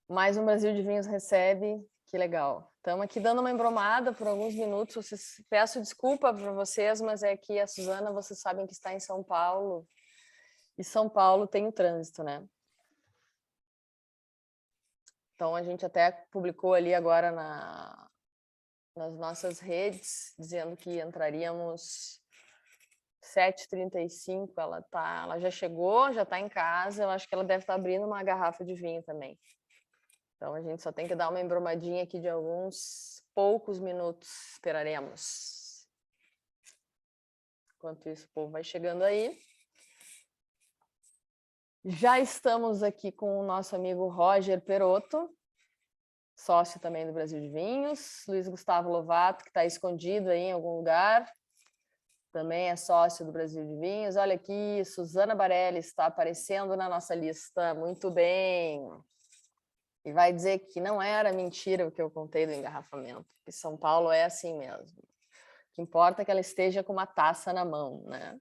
Mais um Brasil de Vinhos recebe, que legal. Estamos aqui dando uma embromada por alguns minutos. Peço desculpa para vocês, mas é que a Suzana, vocês sabem que está em São Paulo. E São Paulo tem o trânsito, né? Então a gente até publicou ali agora nas nossas redes, dizendo que entraríamos 7h35. Ela já chegou, já está em casa. Eu acho que ela deve estar abrindo uma garrafa de vinho também. Então, a gente só tem que dar uma embromadinha aqui de alguns poucos minutos. Esperaremos. Enquanto isso, o povo vai chegando aí. Já estamos aqui com o nosso amigo Roger Perotto, sócio também do Brasil de Vinhos. Luiz Gustavo Lovato, que está escondido aí em algum lugar, também é sócio do Brasil de Vinhos. Olha aqui, Suzana Barelli está aparecendo na nossa lista. Muito bem. E vai dizer que não era mentira o que eu contei do engarrafamento, que São Paulo é assim mesmo. O que importa é que ela esteja com uma taça na mão, né?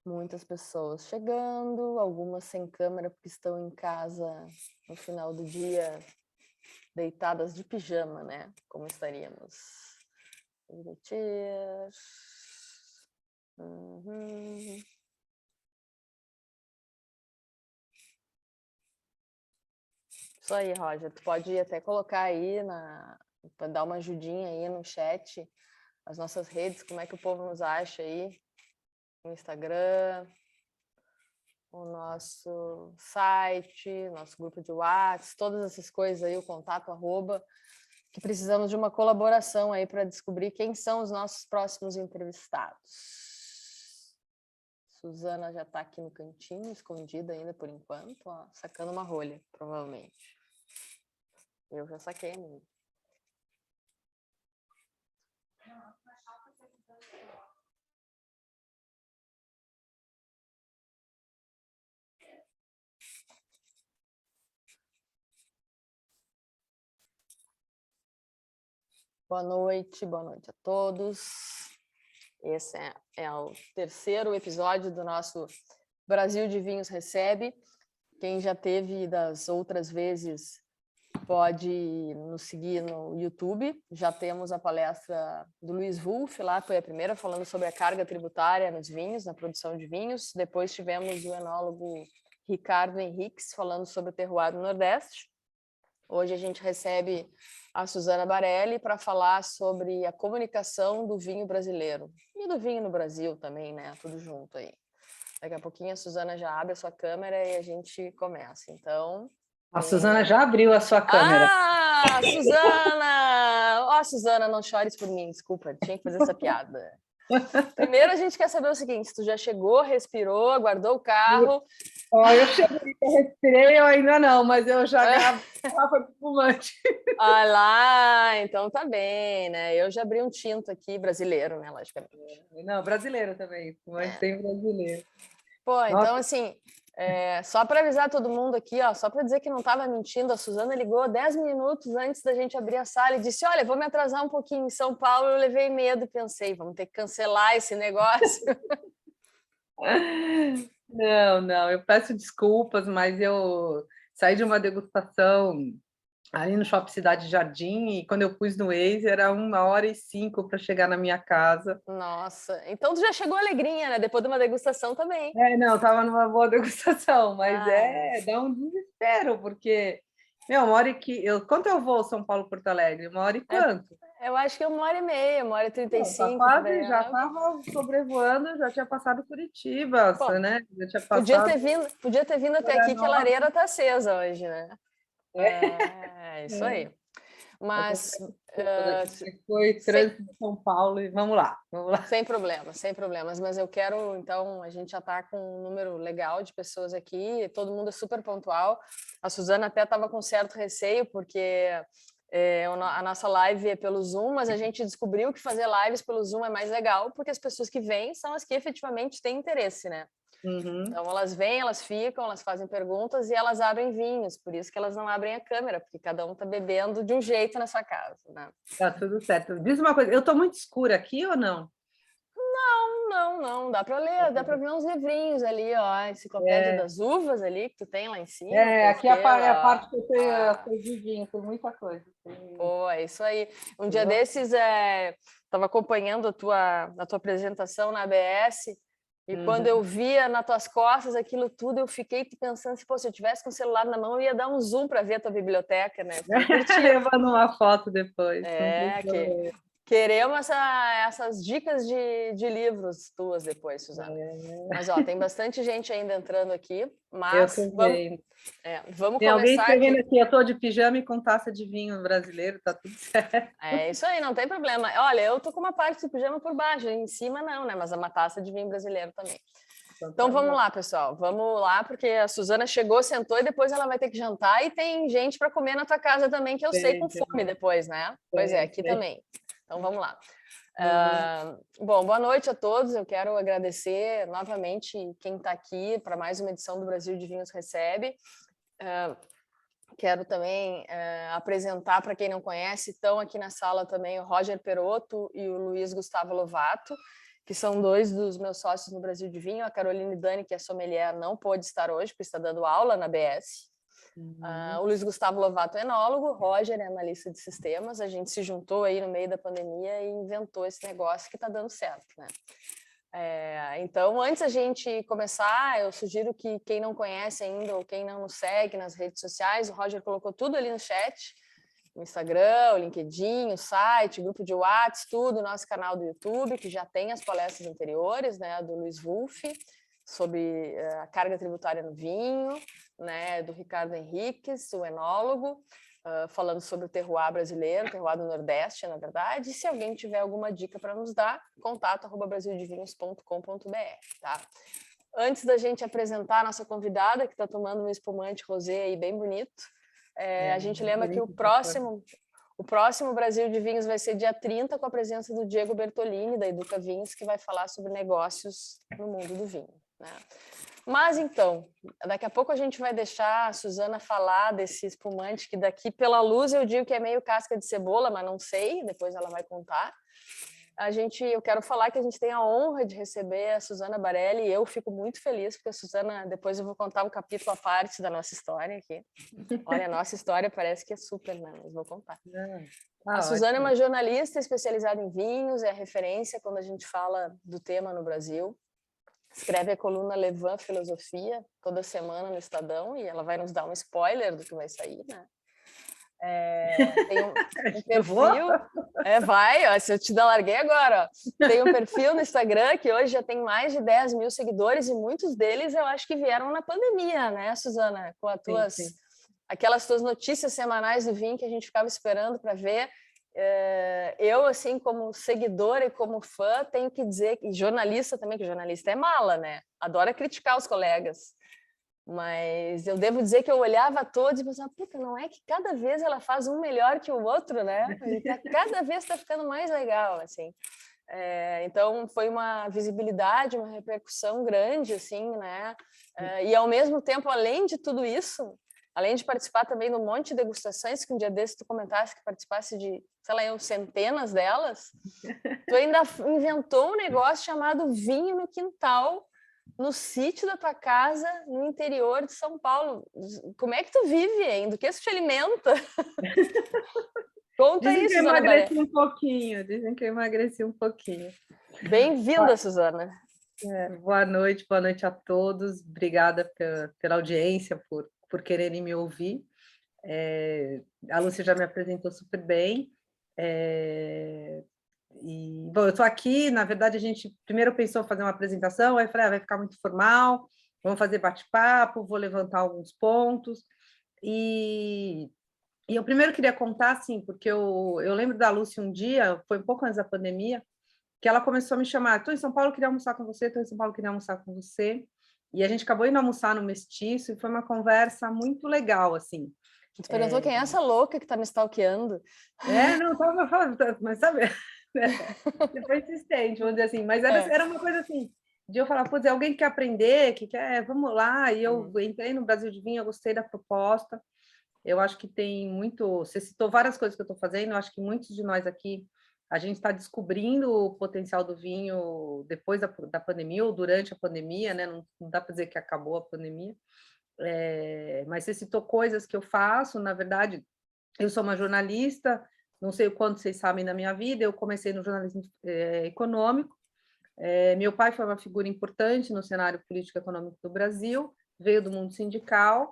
Muitas pessoas chegando, algumas sem câmera porque estão em casa no final do dia, deitadas de pijama, né? Como estaríamos. Divertir. Isso aí, Roger. Tu pode até colocar aí, para dar uma ajudinha aí no chat, as nossas redes, como é que o povo nos acha aí, no Instagram, o nosso site, nosso grupo de WhatsApp, todas essas coisas aí, o contato, @, que precisamos de uma colaboração aí para descobrir quem são os nossos próximos entrevistados. Suzana já está aqui no cantinho, escondida ainda por enquanto, ó, sacando uma rolha, provavelmente. Eu já saquei a minha. Boa noite a todos. Esse é o terceiro episódio do nosso Brasil de Vinhos Recebe. Quem já teve das outras vezes pode nos seguir no YouTube. Já temos a palestra do Luiz Wolff, lá foi a primeira, falando sobre a carga tributária nos vinhos, na produção de vinhos. Depois tivemos o enólogo Ricardo Henriques, falando sobre o terroir do Nordeste. Hoje a gente recebe a Suzana Barelli para falar sobre a comunicação do vinho brasileiro. E do vinho no Brasil também, né? Tudo junto aí. Daqui a pouquinho a Suzana já abre a sua câmera e a gente começa. Então... A Suzana já abriu a sua câmera. Ah, Suzana! Ó, Suzana, não chores por mim, desculpa, tinha que fazer essa piada. Primeiro a gente quer saber o seguinte, tu já chegou, respirou, aguardou o carro... Eu cheguei, eu respirei, eu ainda não, mas eu já garrafa de fumante. Ah lá, então tá bem, né? Eu já abri um tinto aqui, brasileiro, né, logicamente. Não, brasileiro também, fumante tem brasileiro. Pô, Nossa. então assim, só para avisar todo mundo aqui, ó, só para dizer que não estava mentindo, a Suzana ligou 10 minutos antes da gente abrir a sala e disse, olha, vou me atrasar um pouquinho em São Paulo. Eu levei medo e pensei, vamos ter que cancelar esse negócio. Não, eu peço desculpas, mas eu saí de uma degustação ali no Shopping Cidade Jardim e quando eu pus no Waze era 1h05 para chegar na minha casa. Nossa, então tu já chegou alegrinha, né? Depois de uma degustação também. Não, estava numa boa degustação, mas dá um desespero, porque, quanto eu vou São Paulo, Porto Alegre? 1h e quanto? Eu acho que 1h30, 1h35. Já estava sobrevoando, já tinha passado Curitiba, bom, né? Já tinha passado... podia ter vindo até aqui, que a lareira está acesa hoje, né? É isso aí. Mas foi trânsito de São Paulo e vamos lá. Sem problemas. Mas eu quero, então, a gente já está com um número legal de pessoas aqui, todo mundo é super pontual. A Suzana até estava com certo receio, porque a nossa live é pelo Zoom, mas a gente descobriu que fazer lives pelo Zoom é mais legal, porque as pessoas que vêm são as que efetivamente têm interesse, né? Uhum. Então, elas vêm, elas ficam, elas fazem perguntas e elas abrem vinhos, por isso que elas não abrem a câmera, porque cada um está bebendo de um jeito na sua casa, né? Tá tudo certo. Diz uma coisa, eu estou muito escura aqui ou não? Não, dá para ler, dá para ver uns livrinhos ali, ó, a Enciclopédia das Uvas ali, que tu tem lá em cima. Aqui é a parte que eu tenho as coisas de vinho, tem muita coisa. Pô, é isso aí. Um dia desses, estava acompanhando a tua apresentação na ABS, e quando eu via nas tuas costas aquilo tudo, eu fiquei pensando assim, pô, se eu tivesse com o celular na mão, eu ia dar um zoom para ver a tua biblioteca, né? Eu mando uma foto depois. Queremos essas dicas de livros tuas depois, Suzana. Mas, ó, tem bastante gente ainda entrando aqui, mas vamos tem começar alguém escrevendo aqui. Eu tô de pijama e com taça de vinho brasileiro, tá tudo certo. É isso aí, não tem problema. Olha, eu tô com uma parte de pijama por baixo, em cima não, né? Mas é uma taça de vinho brasileiro também. Então vamos lá, pessoal. Vamos lá, porque a Suzana chegou, sentou e depois ela vai ter que jantar, e tem gente para comer na tua casa também, que eu sei com fome depois, né? Pois é, aqui também. Então vamos lá. Bom, boa noite a todos. Eu quero agradecer novamente quem está aqui para mais uma edição do Brasil de Vinhos Recebe. Quero também apresentar, para quem não conhece, estão aqui na sala também o Roger Perotto e o Luiz Gustavo Lovato, que são dois dos meus sócios no Brasil de Vinho. A Caroline Dani, que é sommelier, não pôde estar hoje, porque está dando aula na BS. O Luiz Gustavo Lovato é enólogo, o Roger é analista de sistemas. A gente se juntou aí no meio da pandemia e inventou esse negócio que está dando certo, né? Então, antes a gente começar, eu sugiro que quem não conhece ainda ou quem não nos segue nas redes sociais, o Roger colocou tudo ali no chat, o Instagram, o LinkedIn, o site, o grupo de WhatsApp, tudo, nosso canal do YouTube, que já tem as palestras anteriores, né, do Luiz Wolff, sobre a carga tributária no vinho, né, do Ricardo Henriques, o enólogo, falando sobre o terroir brasileiro, o terroir do Nordeste, na verdade. E se alguém tiver alguma dica para nos dar, contato@brasildevinhos.com.br, tá? Antes da gente apresentar a nossa convidada, que está tomando um espumante rosé aí bem bonito, a gente lembra que o próximo Brasil de Vinhos vai ser dia 30, com a presença do Diego Bertolini, da Educa Vinhos, que vai falar sobre negócios no mundo do vinho, né? Mas então, daqui a pouco a gente vai deixar a Suzana falar desse espumante, que daqui pela luz eu digo que é meio casca de cebola, mas não sei, depois ela vai contar. Eu quero falar que a gente tem a honra de receber a Suzana Barelli, e eu fico muito feliz, porque a Suzana, depois eu vou contar um capítulo à parte da nossa história aqui. Olha, a nossa história parece que é super, né? Mas vou contar. A Suzana é uma jornalista especializada em vinhos, é referência quando a gente fala do tema no Brasil. Escreve a coluna Levan Filosofia toda semana no Estadão, e ela vai nos dar um spoiler do que vai sair, né? Tem um perfil... ó, se eu te larguei agora, ó. Tem um perfil no Instagram que hoje já tem mais de 10 mil seguidores, e muitos deles eu acho que vieram na pandemia, né, Suzana? Com aquelas tuas notícias semanais do vinho que a gente ficava esperando para ver. Eu, assim, como seguidora e como fã, tenho que dizer, e jornalista também, que jornalista é mala, né? Adora criticar os colegas. Mas eu devo dizer que eu olhava a todos e pensava, puta, não é que cada vez ela faz um melhor que o outro, né? E cada vez está ficando mais legal, assim. Então, foi uma visibilidade, uma repercussão grande, assim, né? E, ao mesmo tempo, além de tudo isso, além de participar também de um monte de degustações, que um dia desses tu comentasse que participasse de, sei lá, centenas delas, tu ainda inventou um negócio chamado Vinho no Quintal, no sítio da tua casa, no interior de São Paulo. Como é que tu vive, hein? Do que isso te alimenta? Conta isso, Suzana Barelli. Dizem que eu emagreci um pouquinho. Bem-vinda, Suzana. Boa noite a todos. Obrigada pela audiência, por quererem me ouvir. A Lúcia já me apresentou super bem. Bom, eu estou aqui, na verdade, a gente primeiro pensou em fazer uma apresentação, aí falei, vai ficar muito formal, vamos fazer bate-papo, vou levantar alguns pontos. E eu primeiro queria contar, assim, porque eu lembro da Lúcia um dia, foi um pouco antes da pandemia, que ela começou a me chamar, estou em São Paulo, queria almoçar com você, estou em São Paulo, queria almoçar com você. E a gente acabou indo almoçar no Mestiço, e foi uma conversa muito legal, assim. Tu perguntou quem é essa louca que está me stalkeando? Não, estava falando, mas sabe... Você foi insistente, vamos dizer assim, mas era uma coisa assim, de eu falar, putz, é alguém que quer aprender, que quer, vamos lá, e eu entrei no Brasil de Vinho, eu gostei da proposta, eu acho que tem muito, você citou várias coisas que eu estou fazendo, eu acho que muitos de nós aqui, A gente está descobrindo o potencial do vinho depois da pandemia ou durante a pandemia, né? Não dá para dizer que acabou a pandemia. Mas você citou coisas que eu faço. Na verdade, eu sou uma jornalista, não sei o quanto vocês sabem da minha vida, eu comecei no jornalismo econômico. Meu pai foi uma figura importante no cenário político e econômico do Brasil, veio do mundo sindical,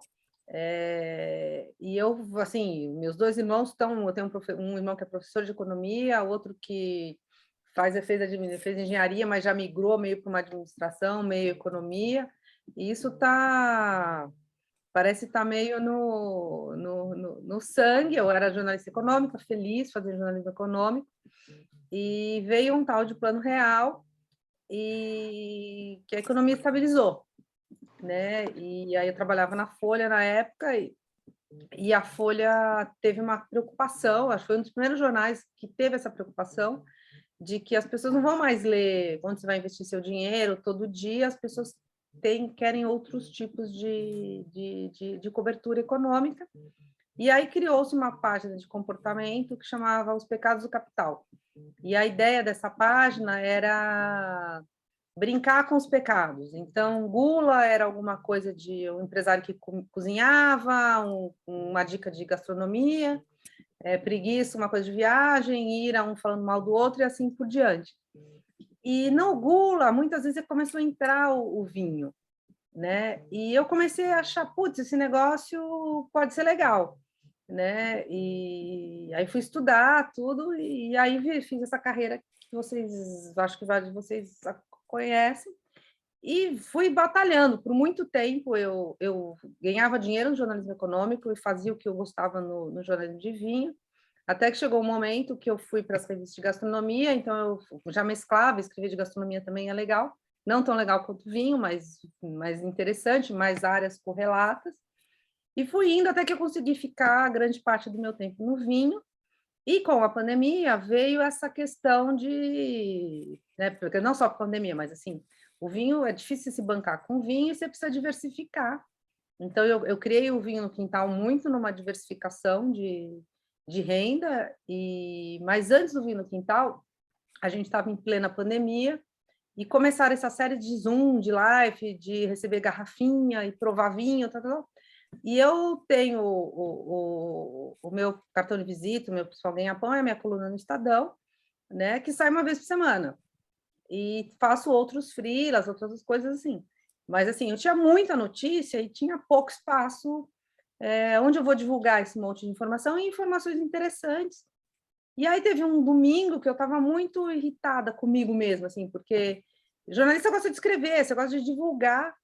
e eu, assim, meus dois irmãos estão, eu tenho um irmão que é professor de economia, outro que fez engenharia, mas já migrou meio para uma administração, meio economia, e isso parece estar meio no sangue. Eu era jornalista econômica, feliz fazendo jornalismo econômico, e veio um tal de Plano Real, e que a economia estabilizou, né? E aí eu trabalhava na Folha na época, e a Folha teve uma preocupação, acho que foi um dos primeiros jornais que teve essa preocupação, de que as pessoas não vão mais ler onde você vai investir seu dinheiro todo dia, as pessoas querem outros tipos de cobertura econômica. E aí criou-se uma página de comportamento que chamava Os Pecados do Capital. E a ideia dessa página era brincar com os pecados. Então, gula era alguma coisa de um empresário que cozinhava, uma dica de gastronomia, preguiça, uma coisa de viagem, ira, um falando mal do outro e assim por diante. E no gula, muitas vezes começou a entrar o vinho, né? E eu comecei a achar, putz, esse negócio pode ser legal, né? E aí fui estudar tudo, e aí fiz essa carreira que vocês, acho que vários de vocês conhecem, e fui batalhando. Por muito tempo eu ganhava dinheiro no jornalismo econômico e fazia o que eu gostava no jornalismo de vinho, até que chegou um momento que eu fui para as revistas de gastronomia, então eu já mesclava, escrever de gastronomia também é legal, não tão legal quanto vinho, mas mais interessante, mais áreas correlatas, e fui indo até que eu consegui ficar grande parte do meu tempo no vinho. E com a pandemia veio essa questão de, né, porque não só a pandemia, mas assim, o vinho é difícil se bancar com vinho e você precisa diversificar. Então eu criei o vinho no quintal muito numa diversificação de renda, mas antes do vinho no quintal, a gente estava em plena pandemia e começaram essa série de Zoom, de live, de receber garrafinha e provar vinho, tal. E eu tenho o meu cartão de visita, o meu pessoal ganha-pão, é a minha coluna no Estadão, né, que sai uma vez por semana. E faço outros freelas, outras coisas assim. Mas, assim, eu tinha muita notícia e tinha pouco espaço onde eu vou divulgar esse monte de informação e informações interessantes. E aí teve um domingo que eu estava muito irritada comigo mesma, assim, porque jornalista gosta de escrever, você gosta de divulgar,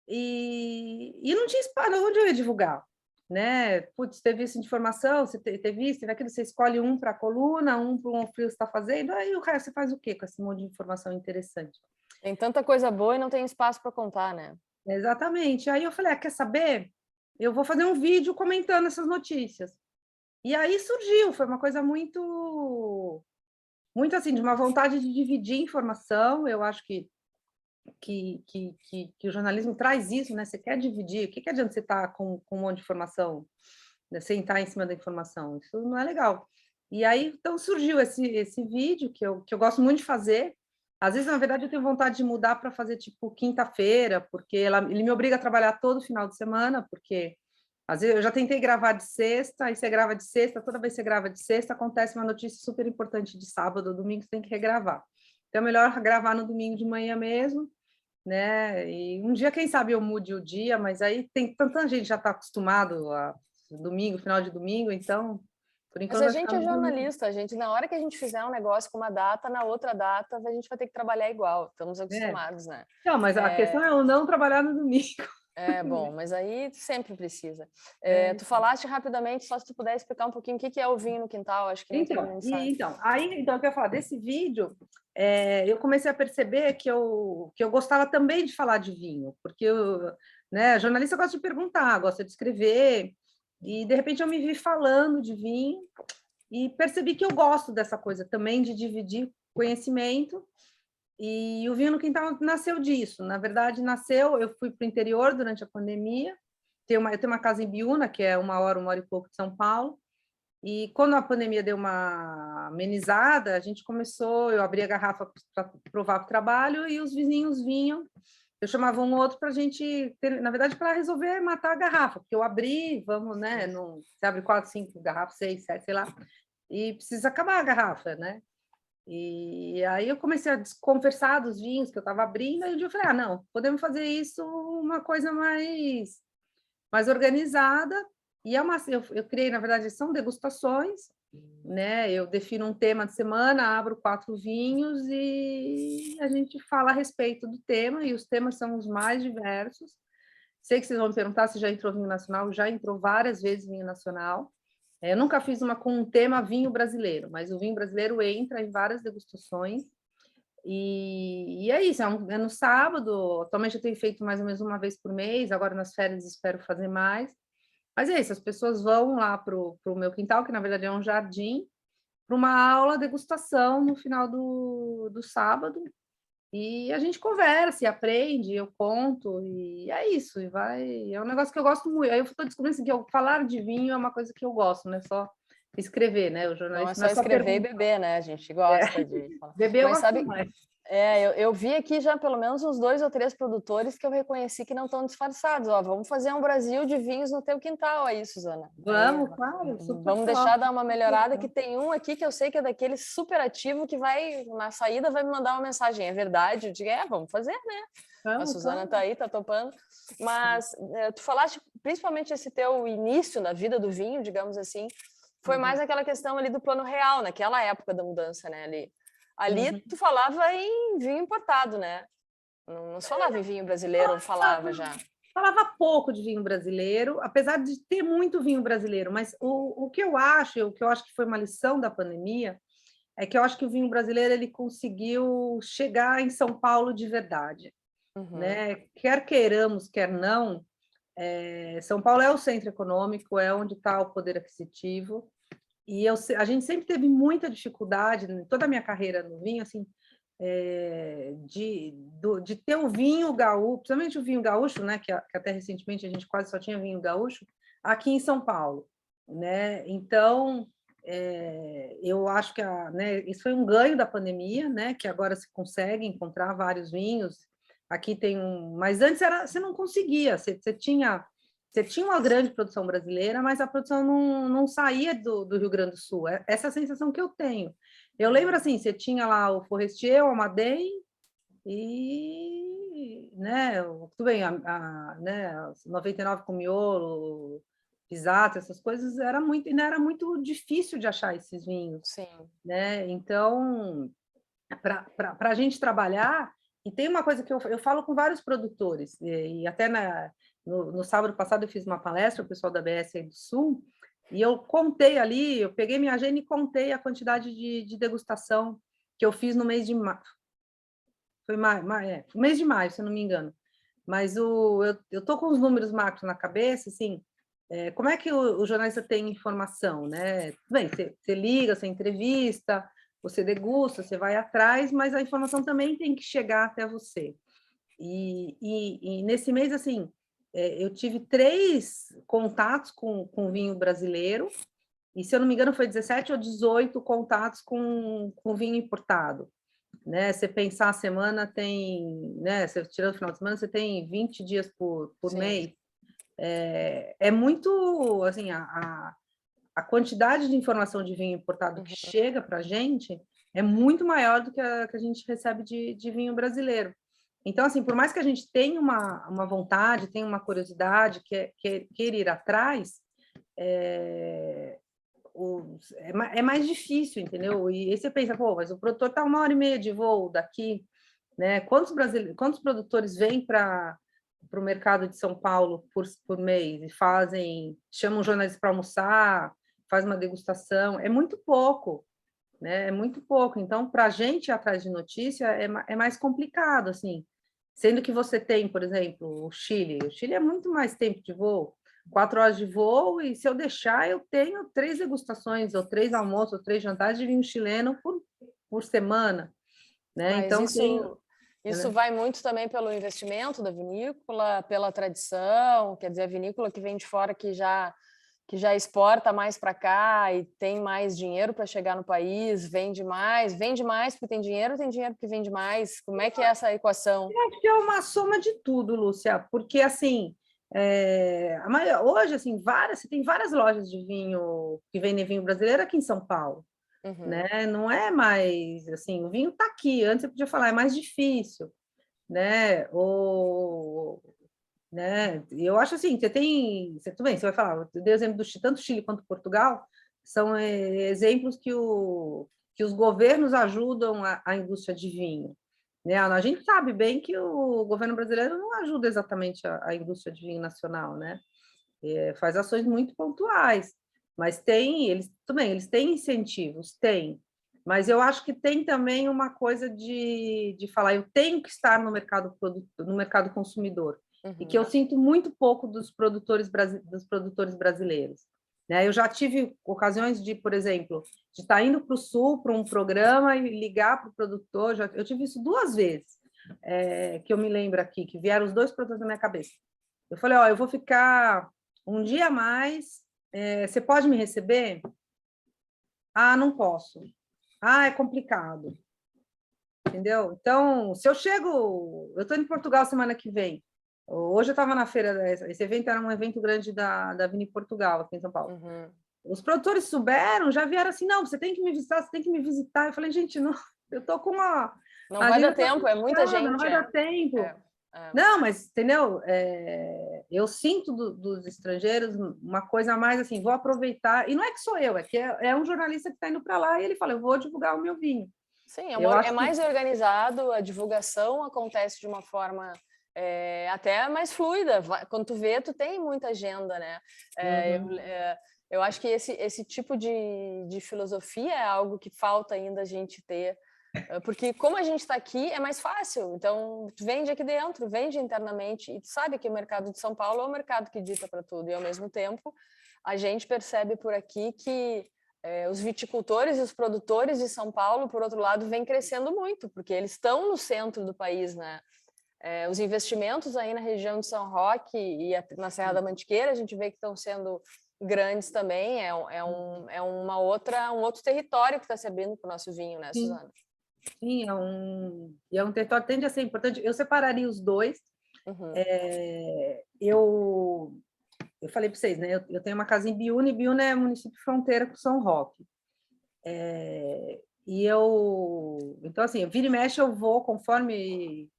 e não tinha espaço, onde eu ia divulgar, né? Putz, teve essa informação, você teve isso, teve aquilo, você escolhe um para a coluna, um para um frio que você está fazendo, aí o resto você faz o quê com esse monte de informação interessante? Tem tanta coisa boa e não tem espaço para contar, né? Exatamente. Aí eu falei, quer saber? Eu vou fazer um vídeo comentando essas notícias. E aí surgiu, foi uma coisa muito assim, de uma vontade de dividir informação. Eu acho que o jornalismo traz isso, né? Você quer dividir, o que adianta você estar com um monte de informação, né? Sentar em cima da informação, isso não é legal. E aí, então, surgiu esse vídeo que eu gosto muito de fazer. Às vezes, na verdade, eu tenho vontade de mudar para fazer, tipo, quinta-feira, porque ele me obriga a trabalhar todo final de semana, porque às vezes eu já tentei gravar de sexta, aí você grava de sexta, toda vez que você grava de sexta, acontece uma notícia super importante de sábado ou domingo, você tem que regravar. Então, é melhor gravar no domingo de manhã mesmo, né? E um dia, quem sabe, eu mude o dia, mas aí tem tanta gente já está acostumado a domingo, final de domingo, então, por enquanto, Mas a vai ficar gente é no domingo. jornalista, a gente, na hora que a gente fizer um negócio com uma data, na outra data, a gente vai ter que trabalhar igual, estamos acostumados, né? Não, mas a questão é eu não trabalhar no domingo. Bom, mas aí sempre precisa. Tu Então. falaste rapidamente, só se tu puder explicar um pouquinho o que é o vinho no quintal, acho que nem todo mundo sabe. Então, eu quero falar desse vídeo, eu comecei a perceber que eu gostava também de falar de vinho, porque né, jornalista gosta de perguntar, gosta de escrever, e de repente eu me vi falando de vinho e percebi que eu gosto dessa coisa também de dividir conhecimento. E o Vinho no Quintal nasceu disso. Na verdade, eu fui para o interior durante a pandemia, eu tenho uma casa em Biúna, que é uma hora e pouco de São Paulo, E quando a pandemia deu uma amenizada, a gente começou, eu abri a garrafa para provar o trabalho e os vizinhos vinham. Eu chamava um outro para a gente, na verdade, para resolver matar a garrafa, porque eu abri, vamos, né? Não, você abre 4, 5 garrafas, 6, 7, sei lá, e precisa acabar a garrafa, né? E aí eu comecei a conversar dos vinhos que eu estava abrindo, e um dia eu falei, não, podemos fazer isso uma coisa mais organizada, e eu criei, na verdade, são degustações, né? Eu defino um tema de semana, abro 4 vinhos e a gente fala a respeito do tema, e os temas são os mais diversos. Sei que vocês vão me perguntar se já entrou vinho nacional, já entrou várias vezes vinho nacional. Eu nunca fiz uma com um tema vinho brasileiro, mas o vinho brasileiro entra em várias degustações. E é isso, é no sábado. Atualmente eu tenho feito mais ou menos uma vez por mês, agora nas férias espero fazer mais. Mas é isso, as pessoas vão lá para o meu quintal, que na verdade é um jardim, para uma aula, degustação no final do sábado, e a gente conversa e aprende, eu conto, e é isso, e vai. É um negócio que eu gosto muito. Aí eu estou descobrindo assim, que falar de vinho é uma coisa que eu gosto, não é só escrever, né? O Não é jornalista não só é só escrever e perguntar. beber, né? A gente gosta de falar. Beber eu Mas gosto sabe, mais. eu vi aqui já pelo menos uns 2 ou 3 produtores que eu reconheci que não estão disfarçados. Ó, vamos fazer um Brasil de vinhos no teu quintal aí, Suzana. Vamos, claro, super Vamos top. deixar dar uma melhorada, que tem um aqui que eu sei que é daquele super ativo que vai, na saída, vai me mandar uma mensagem. É verdade? Eu digo, vamos fazer, né? A Vamos, Suzana claro. tá aí, tá topando. Mas tu falaste, principalmente esse teu início na vida do vinho, digamos assim, foi mais aquela questão ali do Plano Real, naquela época da mudança, né? Ali tu falava em vinho importado, né? Não se falava em vinho brasileiro, ou falava já? Falava pouco de vinho brasileiro, apesar de ter muito vinho brasileiro, mas o que eu acho que foi uma lição da pandemia, é que eu acho que o vinho brasileiro ele conseguiu chegar em São Paulo de verdade, né? Quer queiramos, quer não, São Paulo é o centro econômico, é onde está o poder aquisitivo, e a gente sempre teve muita dificuldade, toda a minha carreira no vinho, assim, de ter o vinho gaúcho, principalmente o vinho gaúcho, né, que até recentemente a gente quase só tinha vinho gaúcho, aqui em São Paulo, né? Então, eu acho que né, isso foi um ganho da pandemia, né, que agora se consegue encontrar vários vinhos. Aqui tem mas antes você não conseguia, você tinha uma grande produção brasileira, mas a produção não saía do Rio Grande do Sul. Essa é a sensação que eu tenho. Eu lembro assim, você tinha lá o Forestier, o Amadei e, né, tudo bem, né, 99 com miolo, Pisato, essas coisas, ainda era muito difícil de achar esses vinhos. Sim. Né? Então, para a gente trabalhar, e tem uma coisa que eu falo com vários produtores, e até no sábado passado eu fiz uma palestra, o pessoal da BS aí do Sul, e eu contei ali, eu peguei minha agenda e contei a quantidade de degustação que eu fiz no mês de maio. Foi mês de maio, se eu não me engano. Mas eu estou com os números macros na cabeça, assim, como é que o jornalista tem informação, né? Bem, você liga, você entrevista, você degusta, você vai atrás, mas a informação também tem que chegar até você. E nesse mês, assim, eu tive 3 contatos com vinho brasileiro, e se eu não me engano foi 17 ou 18 contatos com vinho importado. Né? Você pensar a semana tem, né? Você tirando o final de semana, você tem 20 dias por mês. É muito, assim, a quantidade de informação de vinho importado que chega para a gente é muito maior do que a gente recebe de vinho brasileiro. Então, assim, por mais que a gente tenha uma vontade, tenha uma curiosidade, queira ir atrás, é mais difícil, entendeu? E aí você pensa, pô, mas o produtor está 1h30 de voo daqui, né? Quantos produtores vêm para o mercado de São Paulo por mês e chamam jornalistas para almoçar, faz uma degustação? É muito pouco, né? É muito pouco. Então, para a gente ir atrás de notícia é mais complicado, assim. Sendo que você tem, por exemplo, o Chile. O Chile é muito mais tempo de voo. 4 horas de voo, e se eu deixar, eu tenho 3 degustações, ou 3 almoços, ou 3 jantares de vinho chileno por semana, né? Mas Então, isso vai muito também pelo investimento da vinícola, pela tradição, quer dizer, a vinícola que vem de fora que já que já exporta mais para cá e tem mais dinheiro para chegar no país, vende mais porque tem dinheiro porque vende mais. Como é que é essa equação? Eu acho que é uma soma de tudo, Lúcia, porque assim, hoje assim, você tem várias lojas de vinho que vendem vinho brasileiro aqui em São Paulo, né? Não é mais assim, o vinho está aqui. Antes eu podia falar, é mais difícil, né? Né? Eu acho assim, tudo bem, você vai falar, eu dei o exemplo tanto Chile quanto Portugal, são exemplos que os governos ajudam a indústria de vinho, né? A gente sabe bem que o governo brasileiro não ajuda exatamente a indústria de vinho nacional, né? Faz ações muito pontuais, mas eles têm incentivos, têm, mas eu acho que tem também uma coisa de falar, eu tenho que estar no mercado consumidor, e que eu sinto muito pouco dos produtores brasileiros. Né? Eu já tive ocasiões de, por exemplo, de estar indo para o Sul para um programa e ligar para o produtor. Eu tive isso 2 vezes, que eu me lembro aqui, que vieram os 2 produtores na minha cabeça. Eu falei, eu vou ficar um dia a mais, você pode me receber? Ah, não posso. Ah, é complicado. Entendeu? Então, se eu estou em Portugal semana que vem. Hoje eu estava na feira, esse evento era um evento grande da Vini Portugal, aqui em São Paulo. Os produtores souberam, já vieram assim, não, você tem que me visitar, você tem que me visitar. Eu falei, gente, não, eu estou com uma... Não vai dar tempo, é muita gente. Não vai dar tempo. Não, mas, entendeu? Eu sinto dos estrangeiros uma coisa a mais assim, vou aproveitar, e não é que sou eu, é que é um jornalista que está indo para lá e ele fala, eu vou divulgar o meu vinho. Sim, é mais organizado, a divulgação acontece de uma forma até mais fluida. Quando tu vê, tu tem muita agenda, né? Eu acho que esse tipo de filosofia é algo que falta ainda a gente ter, porque como a gente está aqui, é mais fácil. Então, tu vende aqui dentro, vende internamente, e tu sabe que o mercado de São Paulo é o mercado que dita para tudo, e ao mesmo tempo, a gente percebe por aqui que os viticultores e os produtores de São Paulo, por outro lado, vêm crescendo muito, porque eles estão no centro do país, né? Os investimentos aí na região de São Roque e na Serra da Mantiqueira, a gente vê que estão sendo grandes também, um outro território que está se abrindo para o nosso vinho, né, Suzana? Sim, é um território que tende a ser importante. Eu separaria os dois. Eu falei para vocês, né? Eu tenho uma casa em Biúna, e Biúna é município fronteira com São Roque. Então, assim, vira e mexe eu vou conforme...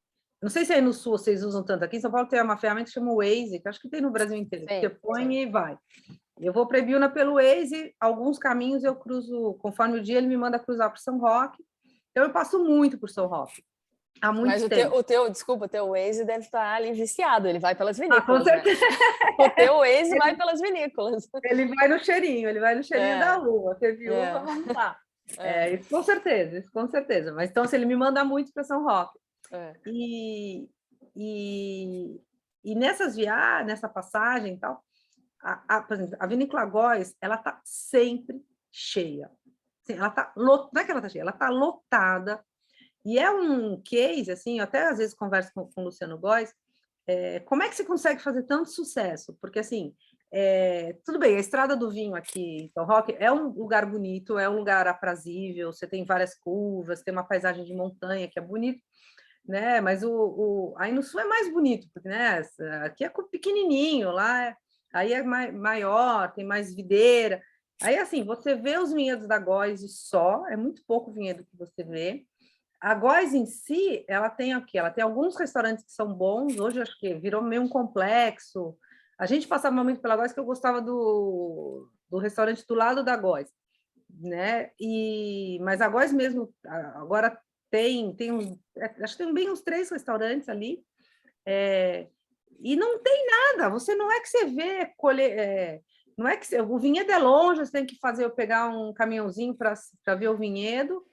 Não sei se aí no Sul vocês usam tanto. Aqui em São Paulo tem uma ferramenta que chama Waze, que acho que tem no Brasil inteiro. Você põe e vai. Eu vou para Biúna pelo Waze, alguns caminhos eu cruzo, conforme o dia ele me manda cruzar para São Roque. Então, eu passo muito por São Roque. Há muito tempo. Mas o teu Waze deve estar ali viciado, ele vai pelas vinícolas. Com certeza. Né? O teu Waze vai pelas vinícolas. Ele vai no cheirinho da uva. Você viu? Vamos lá. Isso com certeza. Mas então, se ele me manda muito para São Roque. E nessa passagem e tal, por exemplo, a Vinícola Góes, ela está sempre cheia. Ela tá, não é que ela está cheia, ela está lotada. E é um case, assim, eu até às vezes converso com o Luciano Góes, como é que você consegue fazer tanto sucesso? Porque, assim, tudo bem, a Estrada do Vinho aqui em São Roque é um lugar bonito, é um lugar aprazível, você tem várias curvas, tem uma paisagem de montanha que é bonito, né? Mas aí no Sul é mais bonito, porque, né, aqui é pequenininho, lá aí é maior, tem mais videira. Aí, assim, você vê os vinhedos da Góes e só, é muito pouco vinhedo que você vê. A Góes em si, ela tem aqui, ela tem alguns restaurantes que são bons, hoje acho que virou meio um complexo. A gente passava muito pela Góes que eu gostava do restaurante do lado da Góes, né? Mas a Góes mesmo, agora tem uns, acho que tem bem uns 3 restaurantes ali, e não tem nada, você não é que você vê colher... Não é que o vinhedo é longe, você tem que pegar um caminhãozinho para ver o vinhedo.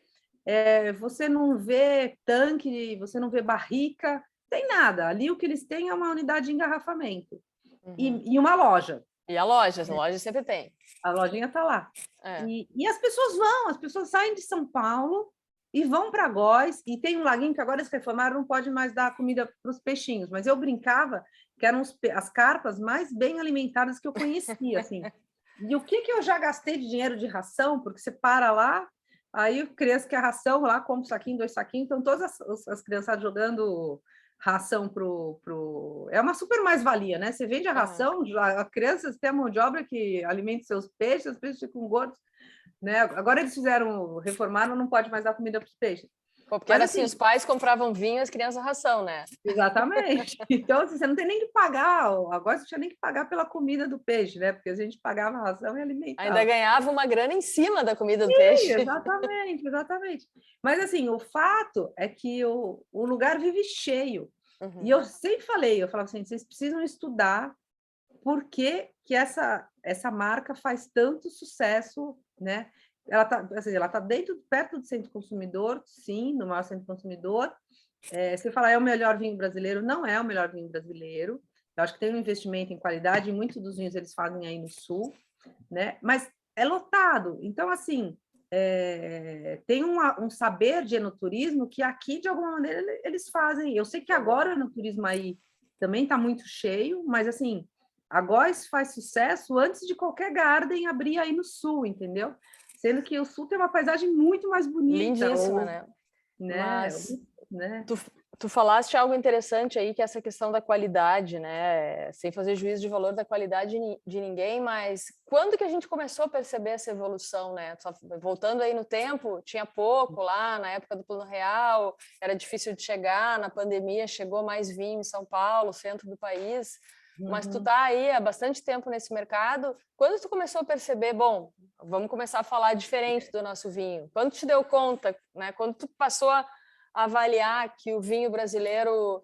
Você não vê tanque, você não vê barrica, tem nada. Ali o que eles têm é uma unidade de engarrafamento e uma loja. E a loja sempre tem. A lojinha está lá. E as pessoas saem de São Paulo e vão para Góes, e tem um laguinho que agora eles reformaram, não pode mais dar comida para os peixinhos, mas eu brincava que eram as carpas mais bem alimentadas que eu conhecia, assim. E o que eu já gastei de dinheiro de ração, porque você para lá, aí criança quer ração lá, compra um saquinho, 2 saquinhos, então todas as crianças jogando ração pro... É uma super mais-valia, né? Você vende a ração, a criança tem a mão de obra que alimenta seus peixes, os peixes ficam gordos, né? Agora eles reformaram, não pode mais dar comida para os peixes. Pô, porque era assim, os pais compravam vinho e as crianças ração, né? Exatamente. Então, assim, você não tem nem que pagar, agora você tinha nem que pagar pela comida do peixe, né? Porque a gente pagava a ração e alimentava. Ainda ganhava uma grana em cima da comida do peixe. Exatamente, exatamente. Mas, assim, o fato é que o lugar vive cheio. E eu sempre falei, eu falava assim, vocês precisam estudar por que essa marca faz tanto sucesso, né? Ela tá perto do centro consumidor, sim, no maior centro consumidor. Você fala, é o melhor vinho brasileiro? Não é o melhor vinho brasileiro. Eu acho que tem um investimento em qualidade, e muitos dos vinhos eles fazem aí no Sul, né? Mas é lotado. Então, assim, tem um saber de enoturismo que aqui, de alguma maneira, eles fazem. Eu sei que agora o enoturismo aí também está muito cheio, mas, assim, a Góis faz sucesso antes de qualquer Garden abrir aí no Sul, entendeu? Sendo que o Sul tem uma paisagem muito mais bonita. Lindíssima, né? Mas, né? Tu falaste algo interessante aí, que é essa questão da qualidade, né? Sem fazer juízo de valor da qualidade de ninguém, mas quando que a gente começou a perceber essa evolução, né? Só voltando aí no tempo, tinha pouco lá, na época do Plano Real, era difícil de chegar, na pandemia chegou mais vinho em São Paulo, centro do país, mas tu tá aí há bastante tempo nesse mercado. Quando tu começou a perceber, bom, vamos começar a falar diferente do nosso vinho? Quando tu te deu conta, né? Quando tu passou a avaliar que o vinho brasileiro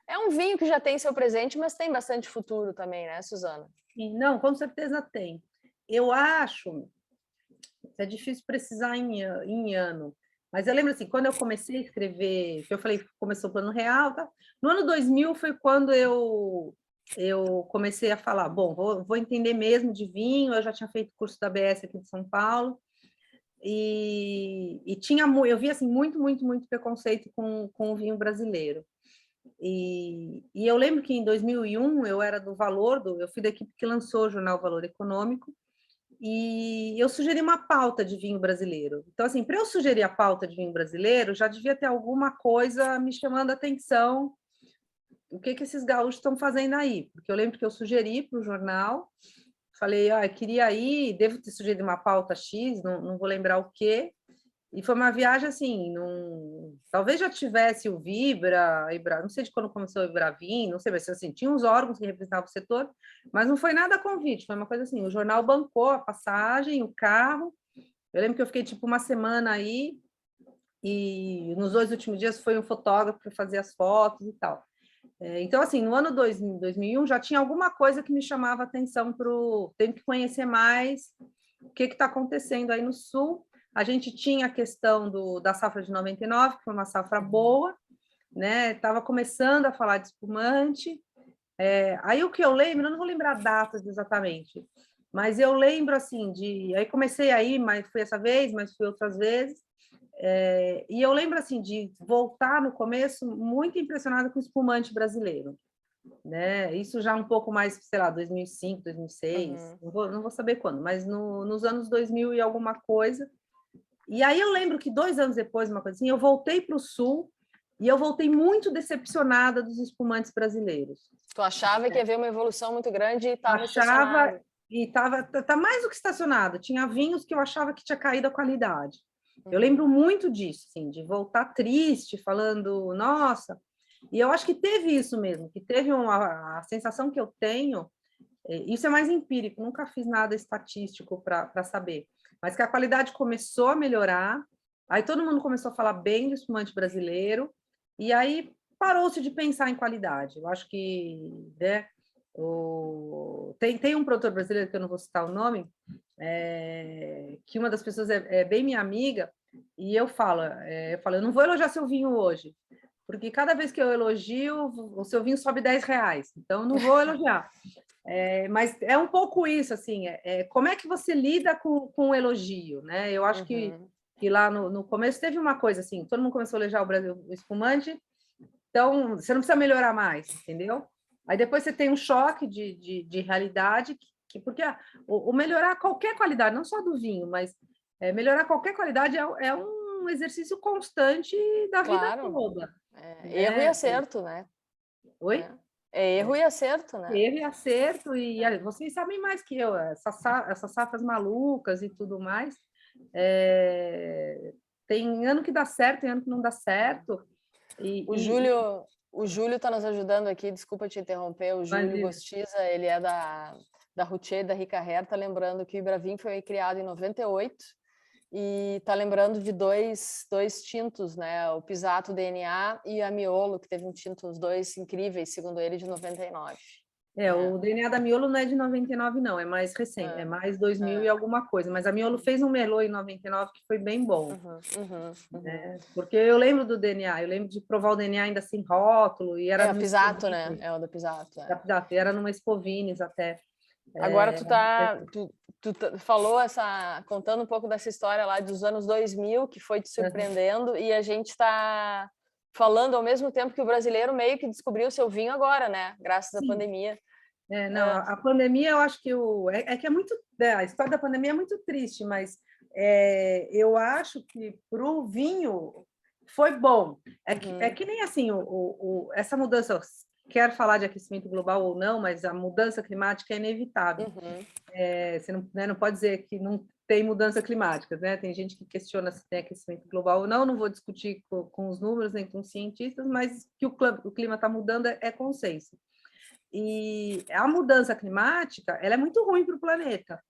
é um vinho que já tem seu presente, mas tem bastante futuro também, né, Suzana? Não, com certeza tem. Eu acho, é difícil precisar em ano, mas eu lembro assim, quando eu comecei a escrever, que eu falei, começou o Plano Real, tá? No ano 2000 foi quando eu comecei a falar, bom, vou entender mesmo de vinho, eu já tinha feito curso da ABS aqui de São Paulo, e eu vi assim, muito preconceito com o vinho brasileiro. E eu lembro que em 2001 eu era do Valor, eu fui da equipe que lançou o jornal Valor Econômico, e eu sugeri uma pauta de vinho brasileiro. Então, assim, para eu sugerir a pauta de vinho brasileiro, já devia ter alguma coisa me chamando a atenção, o que esses gaúchos estão fazendo aí? Porque eu lembro que eu sugeri para o jornal, falei, eu queria ir, devo ter sugerido uma pauta X, não vou lembrar o quê, e foi uma viagem assim, talvez já tivesse o Vibra, não sei de quando começou o Ibravin, não sei, mas assim, tinha uns órgãos que representavam o setor, mas não foi nada a convite, foi uma coisa assim, o jornal bancou a passagem, o carro, eu lembro que eu fiquei tipo uma semana aí, e nos 2 últimos dias foi um fotógrafo para fazer as fotos e tal. Então, assim, no ano 2001 já tinha alguma coisa que me chamava a atenção tenho que conhecer mais o que está acontecendo aí no Sul. A gente tinha a questão da safra de 99, que foi uma safra boa, né? Estava começando a falar de espumante. Aí o que eu lembro, eu não vou lembrar datas exatamente, mas eu lembro assim aí comecei aí, mas fui essa vez, mas fui outras vezes. E eu lembro assim de voltar no começo muito impressionada com o espumante brasileiro, né? Isso já um pouco mais, sei lá, 2005, 2006, não vou saber quando, mas nos anos 2000 e alguma coisa. E aí eu lembro que 2 anos depois, uma coisa assim, eu voltei para o Sul e eu voltei muito decepcionada dos espumantes brasileiros. Tu achava que ia haver uma evolução muito grande e estava estacionada? E tá mais do que estacionado. Tinha vinhos que eu achava que tinha caído a qualidade. Eu lembro muito disso, assim, de voltar triste, falando, nossa. E eu acho que teve isso mesmo, que teve a sensação que eu tenho, isso é mais empírico, nunca fiz nada estatístico para saber, mas que a qualidade começou a melhorar, aí todo mundo começou a falar bem do espumante brasileiro, e aí parou-se de pensar em qualidade. Eu acho que, né, tem um produtor brasileiro, que eu não vou citar o nome, que uma das pessoas é bem minha amiga, e eu falo, eu não vou elogiar seu vinho hoje, porque cada vez que eu elogio, o seu vinho sobe R$10, então não vou elogiar. Mas é um pouco isso, assim, como é que você lida com o elogio, né? Eu acho que lá no começo teve uma coisa assim, todo mundo começou a elogiar o Brasil, o espumante, então você não precisa melhorar mais, entendeu? Aí depois você tem um choque de realidade, porque o melhorar qualquer qualidade, não só do vinho, mas melhorar qualquer qualidade é um exercício constante da vida toda. Erro e acerto, né? Oi? É erro e acerto, né? Erro e acerto, e vocês sabem mais que eu, essas safras malucas e tudo mais. Tem ano que dá certo, tem ano que não dá certo. O Júlio está nos ajudando aqui, desculpa te interromper, o Júlio Gostiza, ele é da Routier, da Rica Her, está lembrando que o Ibravin foi criado em 98 e está lembrando de dois tintos, né? O Pisato DNA e a Miolo, que teve um tinto, os dois incríveis, segundo ele, de 99. O DNA da Miolo não é de 99, não, é mais recente, é mais 2000 e alguma coisa, mas a Miolo fez um Merlot em 99 que foi bem bom. Porque eu lembro do DNA, eu lembro de provar o DNA ainda sem rótulo, e era o Pisato, né? É o do Pisato. E era numa Expovines até. Agora tu falou contando um pouco dessa história lá dos anos 2000, que foi te surpreendendo, e a gente está falando ao mesmo tempo que o brasileiro meio que descobriu o seu vinho agora, né? Graças à pandemia. A pandemia, eu acho que que é muito... a história da pandemia é muito triste, mas eu acho que para o vinho foi bom. É que nem assim, essa mudança, quer falar de aquecimento global ou não, mas a mudança climática é inevitável. Você não pode dizer que não tem mudança climática, né? Tem gente que questiona se tem aquecimento global ou não, não vou discutir com os números nem com os cientistas, mas que o clima está mudando é consenso. E a mudança climática, ela é muito ruim para o planeta,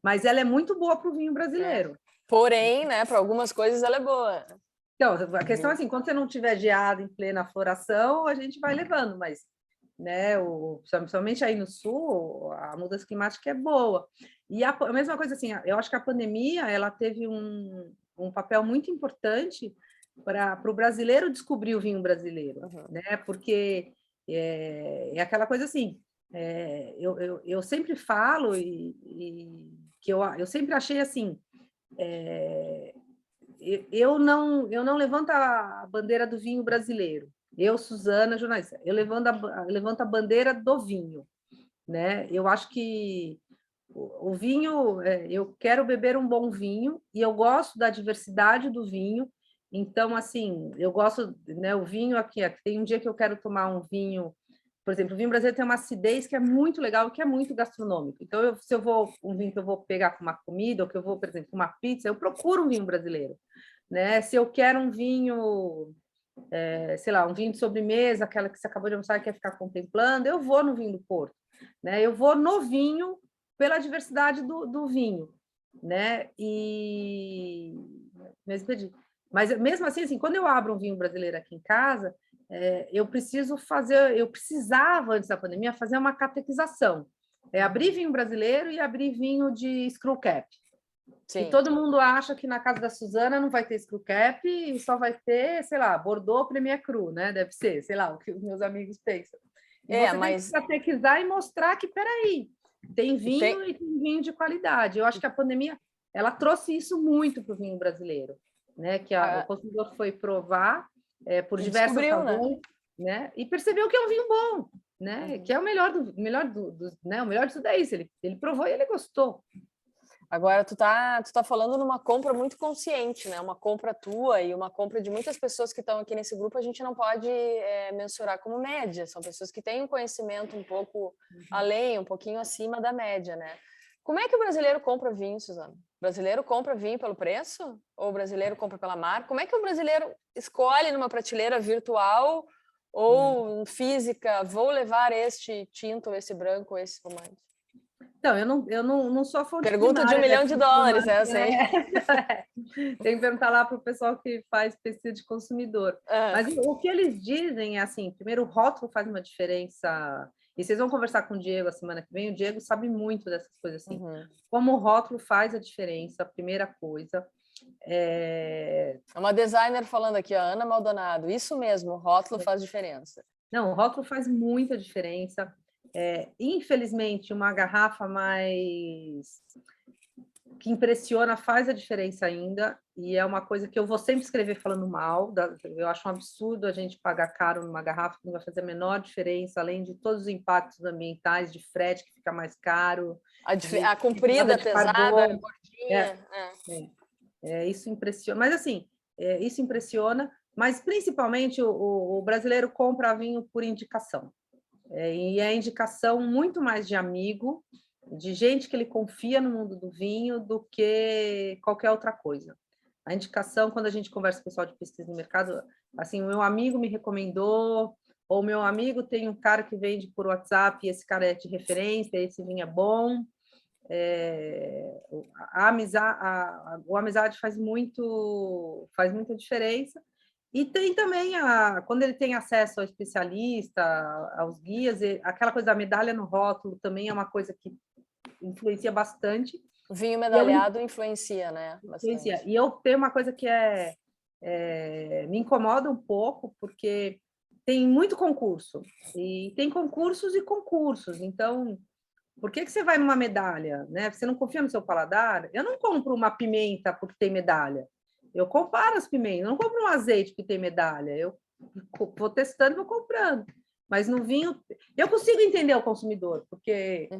mas ela é muito boa para o vinho brasileiro. Porém, né, para algumas coisas ela é boa. Então, a questão é assim, quando você não tiver geada em plena floração, a gente vai levando, mas, né, principalmente aí no sul, a mudança climática é boa. E a mesma coisa assim, eu acho que a pandemia, ela teve um papel muito importante para o brasileiro descobrir o vinho brasileiro, né, porque é aquela coisa assim, eu sempre falo que eu sempre achei assim, eu não levanto a bandeira do vinho brasileiro. Eu, Suzana, jornalista, eu levanto a bandeira do vinho, né? Eu acho que o vinho, eu quero beber um bom vinho e eu gosto da diversidade do vinho. Então, assim, eu gosto, né? O vinho aqui tem um dia que eu quero tomar um vinho, por exemplo, o vinho brasileiro tem uma acidez que é muito legal, que é muito gastronômico. Então, se eu vou um vinho que eu vou pegar com uma comida, ou que eu vou, por exemplo, com uma pizza, eu procuro um vinho brasileiro, né? Se eu quero um vinho, sei lá, um vinho de sobremesa, aquela que você acabou de almoçar e quer ficar contemplando, eu vou no vinho do Porto, né? Eu vou no vinho pela diversidade do vinho, né? Mas mesmo assim, quando eu abro um vinho brasileiro aqui em casa, eu precisava, antes da pandemia, fazer uma catequização. Abrir vinho brasileiro e abrir vinho de screw cap. E todo mundo acha que na casa da Suzana não vai ter screw cap e só vai ter, sei lá, Bordeaux Premier Cru, né? Deve ser, sei lá, o que os meus amigos pensam. E você tem que catequizar e mostrar que, peraí, tem vinho e tem vinho de qualidade. Eu acho que a pandemia, ela trouxe isso muito para o vinho brasileiro, né? Que o consumidor foi provar por diversas razões, né? E percebeu que é um vinho bom, né? Que é o melhor né? O melhor de tudo é isso. Ele provou e ele gostou. Agora, tu tá falando numa compra muito consciente, né? Uma compra tua e uma compra de muitas pessoas que estão aqui nesse grupo, a gente não pode mensurar como média. São pessoas que têm um conhecimento um pouco além, um pouquinho acima da média, né? Como é que o brasileiro compra vinho, Suzana? O brasileiro compra vinho pelo preço? Ou o brasileiro compra pela marca? Como é que o brasileiro escolhe numa prateleira virtual ou física, vou levar este tinto, esse branco, esse espumante? Então, eu não sou a fonte Pergunta de $1 milhão, eu sei. Tem que perguntar lá para o pessoal que faz pesquisa de consumidor. Mas o que eles dizem é assim, primeiro, o rótulo faz uma diferença. E vocês vão conversar com o Diego a semana que vem, o Diego sabe muito dessas coisas assim. Como o rótulo faz a diferença, a primeira coisa. É uma designer falando aqui, a Ana Maldonado. Isso mesmo, o rótulo faz diferença. Não, o rótulo faz muita diferença. Infelizmente, uma garrafa mais que impressiona faz a diferença ainda, e é uma coisa que eu vou sempre escrever falando mal, eu acho um absurdo a gente pagar caro numa garrafa que não vai fazer a menor diferença, além de todos os impactos ambientais, de frete que fica mais caro, A comprida, de pesada, carbono. gordinha. Isso impressiona, mas assim, isso impressiona, mas principalmente o brasileiro compra vinho por indicação. E é indicação muito mais de amigo, de gente que ele confia no mundo do vinho do que qualquer outra coisa. A indicação, quando a gente conversa com o pessoal de pesquisa no mercado, assim, o meu amigo me recomendou, ou meu amigo tem um cara que vende por WhatsApp e esse cara é de referência, esse vinho é bom. A amizade faz muita diferença. E tem também, quando ele tem acesso ao especialista, aos guias, aquela coisa da medalha no rótulo também é uma coisa que influencia bastante. O vinho medalhado influencia, né? Bastante. E eu tenho uma coisa que me incomoda um pouco, porque tem muito concurso. E tem concursos e concursos. Então, por que você vai numa medalha? Né? Você não confia no seu paladar? Eu não compro uma pimenta porque tem medalha. Eu comparo as pimentas, eu não compro um azeite que tem medalha. Eu vou testando, vou comprando. Mas no vinho, eu consigo entender o consumidor, porque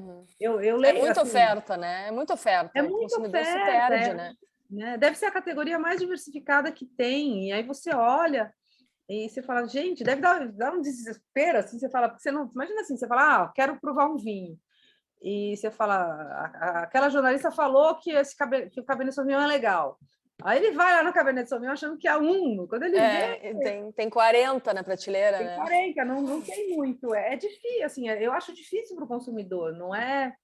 eu leio... É muita oferta, né? É muita oferta. É muita o consumidor oferta, se perde, né? Deve ser a categoria mais diversificada que tem. E aí você olha e você fala, gente, deve dar um desespero, assim, você fala, porque você não... Imagina assim, você fala, quero provar um vinho. E você fala, aquela jornalista falou que o Cabernet Sauvignon é legal. Aí ele vai lá no Cabernet Sauvignon achando que é um. Quando ele vê... Tem 40 na prateleira, tem 40, não tem muito. É difícil, assim, eu acho difícil para o consumidor, não é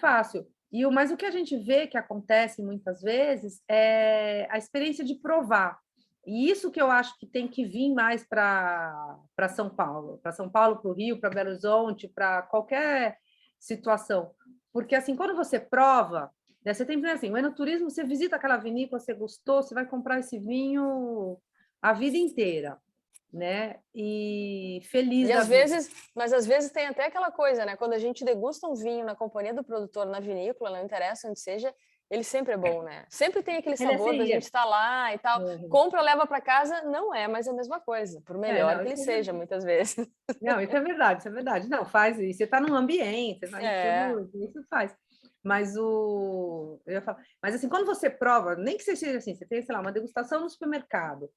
fácil. Mas o que a gente vê que acontece muitas vezes é a experiência de provar. E isso que eu acho que tem que vir mais para São Paulo. Para São Paulo, para o Rio, para Belo Horizonte, para qualquer situação. Porque, assim, quando você prova, né, você tem que assim, o enoturismo, você visita aquela vinícola, você gostou, você vai comprar esse vinho a vida inteira, né? E feliz da vida. Mas às vezes tem até aquela coisa, né? Quando a gente degusta um vinho na companhia do produtor, na vinícola, não interessa onde seja, ele sempre é bom, né? Sempre tem aquele sabor da gente estar lá e tal. Compra, leva para casa, não é mais a mesma coisa, por melhor que ele seja, muitas vezes. Não, isso é verdade, isso é verdade. Não, faz isso. Você está num ambiente, você vai isso faz. Mas mas assim, quando você prova, nem que seja assim, você tem, sei lá, uma degustação no supermercado.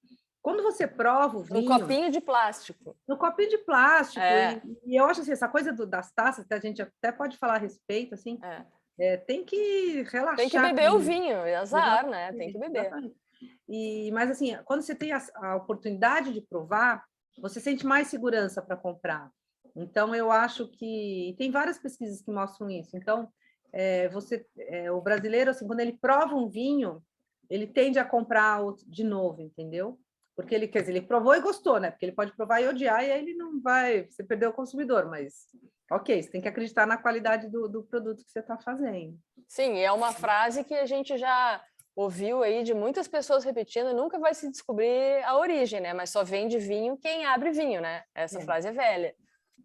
Quando você prova o vinho... No copinho de plástico. No copinho de plástico. E eu acho assim, essa coisa das taças, que a gente até pode falar a respeito, assim, tem que relaxar. Tem que beber o vinho, azar, né? Tem que beber. Mas assim, quando você tem a oportunidade de provar, você sente mais segurança para comprar. Então, eu acho que... Tem várias pesquisas que mostram isso. Então, o brasileiro, assim, quando ele prova um vinho, ele tende a comprar de novo, entendeu? Porque ele, quer dizer, ele provou e gostou, né? Porque ele pode provar e odiar, e aí ele não vai... Você perdeu o consumidor, mas... Ok, você tem que acreditar na qualidade do produto que você está fazendo. Sim, é uma frase que a gente já ouviu aí de muitas pessoas repetindo, nunca vai se descobrir a origem, né? Mas só vende vinho quem abre vinho, né? Essa frase é velha.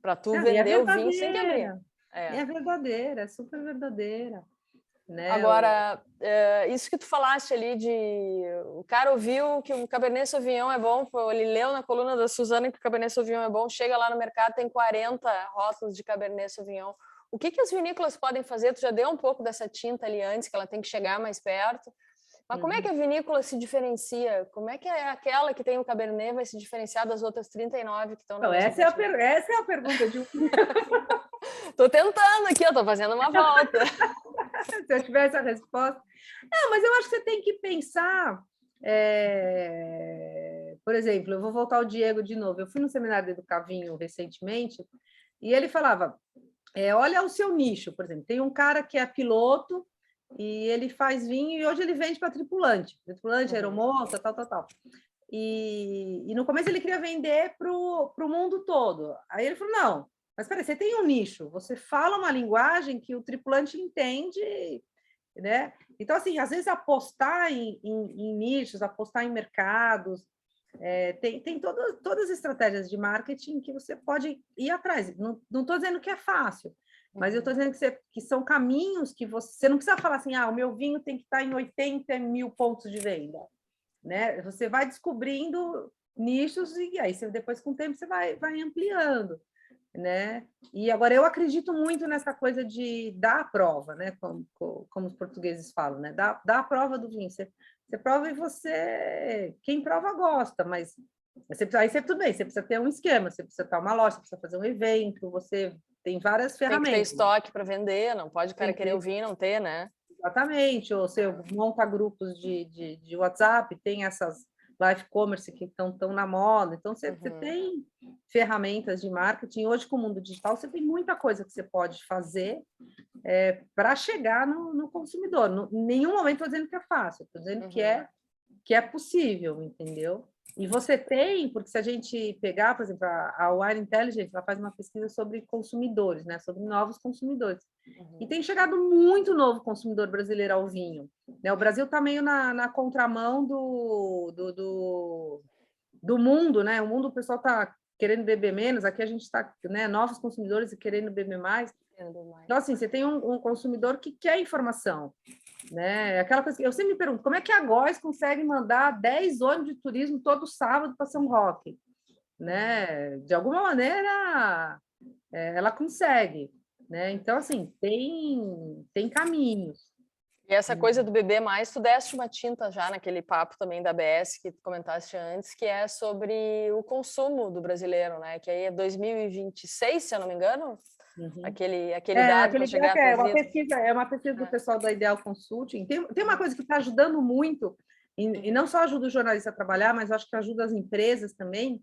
Para tu vender o vinho sem que abrir. É verdadeira, é super verdadeira. Né? Agora, isso que tu falaste ali o cara ouviu que o Cabernet Sauvignon é bom, ele leu na coluna da Suzana que o Cabernet Sauvignon é bom, chega lá no mercado, tem 40 rótulos de Cabernet Sauvignon. O que as vinícolas podem fazer? Tu já deu um pouco dessa tinta ali antes, que ela tem que chegar mais perto. Mas como é que a vinícola se diferencia? Como é que aquela que tem o Cabernet vai se diferenciar das outras 39 que estão na essa é a pergunta de Tô tentando aqui, eu tô fazendo uma volta. Se eu tivesse a resposta... Não, mas eu acho que você tem que pensar... Por exemplo, eu vou voltar ao Diego de novo. Eu fui no seminário do Educavinho recentemente e ele falava, olha o seu nicho, por exemplo. Tem um cara que é piloto e ele faz vinho e hoje ele vende para tripulante, aeromoça, tal. E no começo ele queria vender para o mundo todo. Aí ele falou, não, mas peraí, você tem um nicho, você fala uma linguagem que o tripulante entende, né? Então, assim, às vezes apostar em nichos, apostar em mercados, tem todas as estratégias de marketing que você pode ir atrás. Não estou dizendo que é fácil, Mas eu estou dizendo que são caminhos que você não precisa falar assim, o meu vinho tem que estar em 80 mil pontos de venda, né? Você vai descobrindo nichos e aí depois, com o tempo, você vai ampliando, né? E agora eu acredito muito nessa coisa de dar a prova, né? Como os portugueses falam, né? Dar a prova do vinho. Você prova e quem prova gosta, mas aí tudo bem, você precisa ter um esquema, você precisa ter uma loja, você precisa fazer um evento, você tem várias ferramentas. Tem que ter estoque para vender, não pode o cara querer ouvir e não ter, né? Exatamente, ou você monta grupos de WhatsApp, tem essas live commerce que estão na moda, então você tem ferramentas de marketing. Hoje, com o mundo digital, você tem muita coisa que você pode fazer para chegar no consumidor. Em nenhum momento estou dizendo que é fácil, estou dizendo que é possível, entendeu? E você tem, porque se a gente pegar, por exemplo, a Wine Intelligence, ela faz uma pesquisa sobre consumidores, né? Sobre novos consumidores. E tem chegado muito novo consumidor brasileiro ao vinho, né? O Brasil está meio na contramão do mundo, né? O mundo, o pessoal está querendo beber menos, aqui a gente está, né, novos consumidores e querendo beber mais. Então, assim, você tem um consumidor que quer informação, né? Aquela coisa que eu sempre me pergunto, como é que a Góes consegue mandar 10 ônibus de turismo todo sábado para São Roque, né? De alguma maneira, ela consegue, né? Então, assim, tem caminhos. E essa coisa do beber mais, tu deste uma tinta já naquele papo também da ABS que tu comentaste antes, que é sobre o consumo do brasileiro, né? Que aí é 2026, se eu não me engano, aquele dado para chegar é uma pesquisa do pessoal da Ideal Consulting. Tem uma coisa que está ajudando muito, e não só ajuda o jornalista a trabalhar, mas acho que ajuda as empresas também.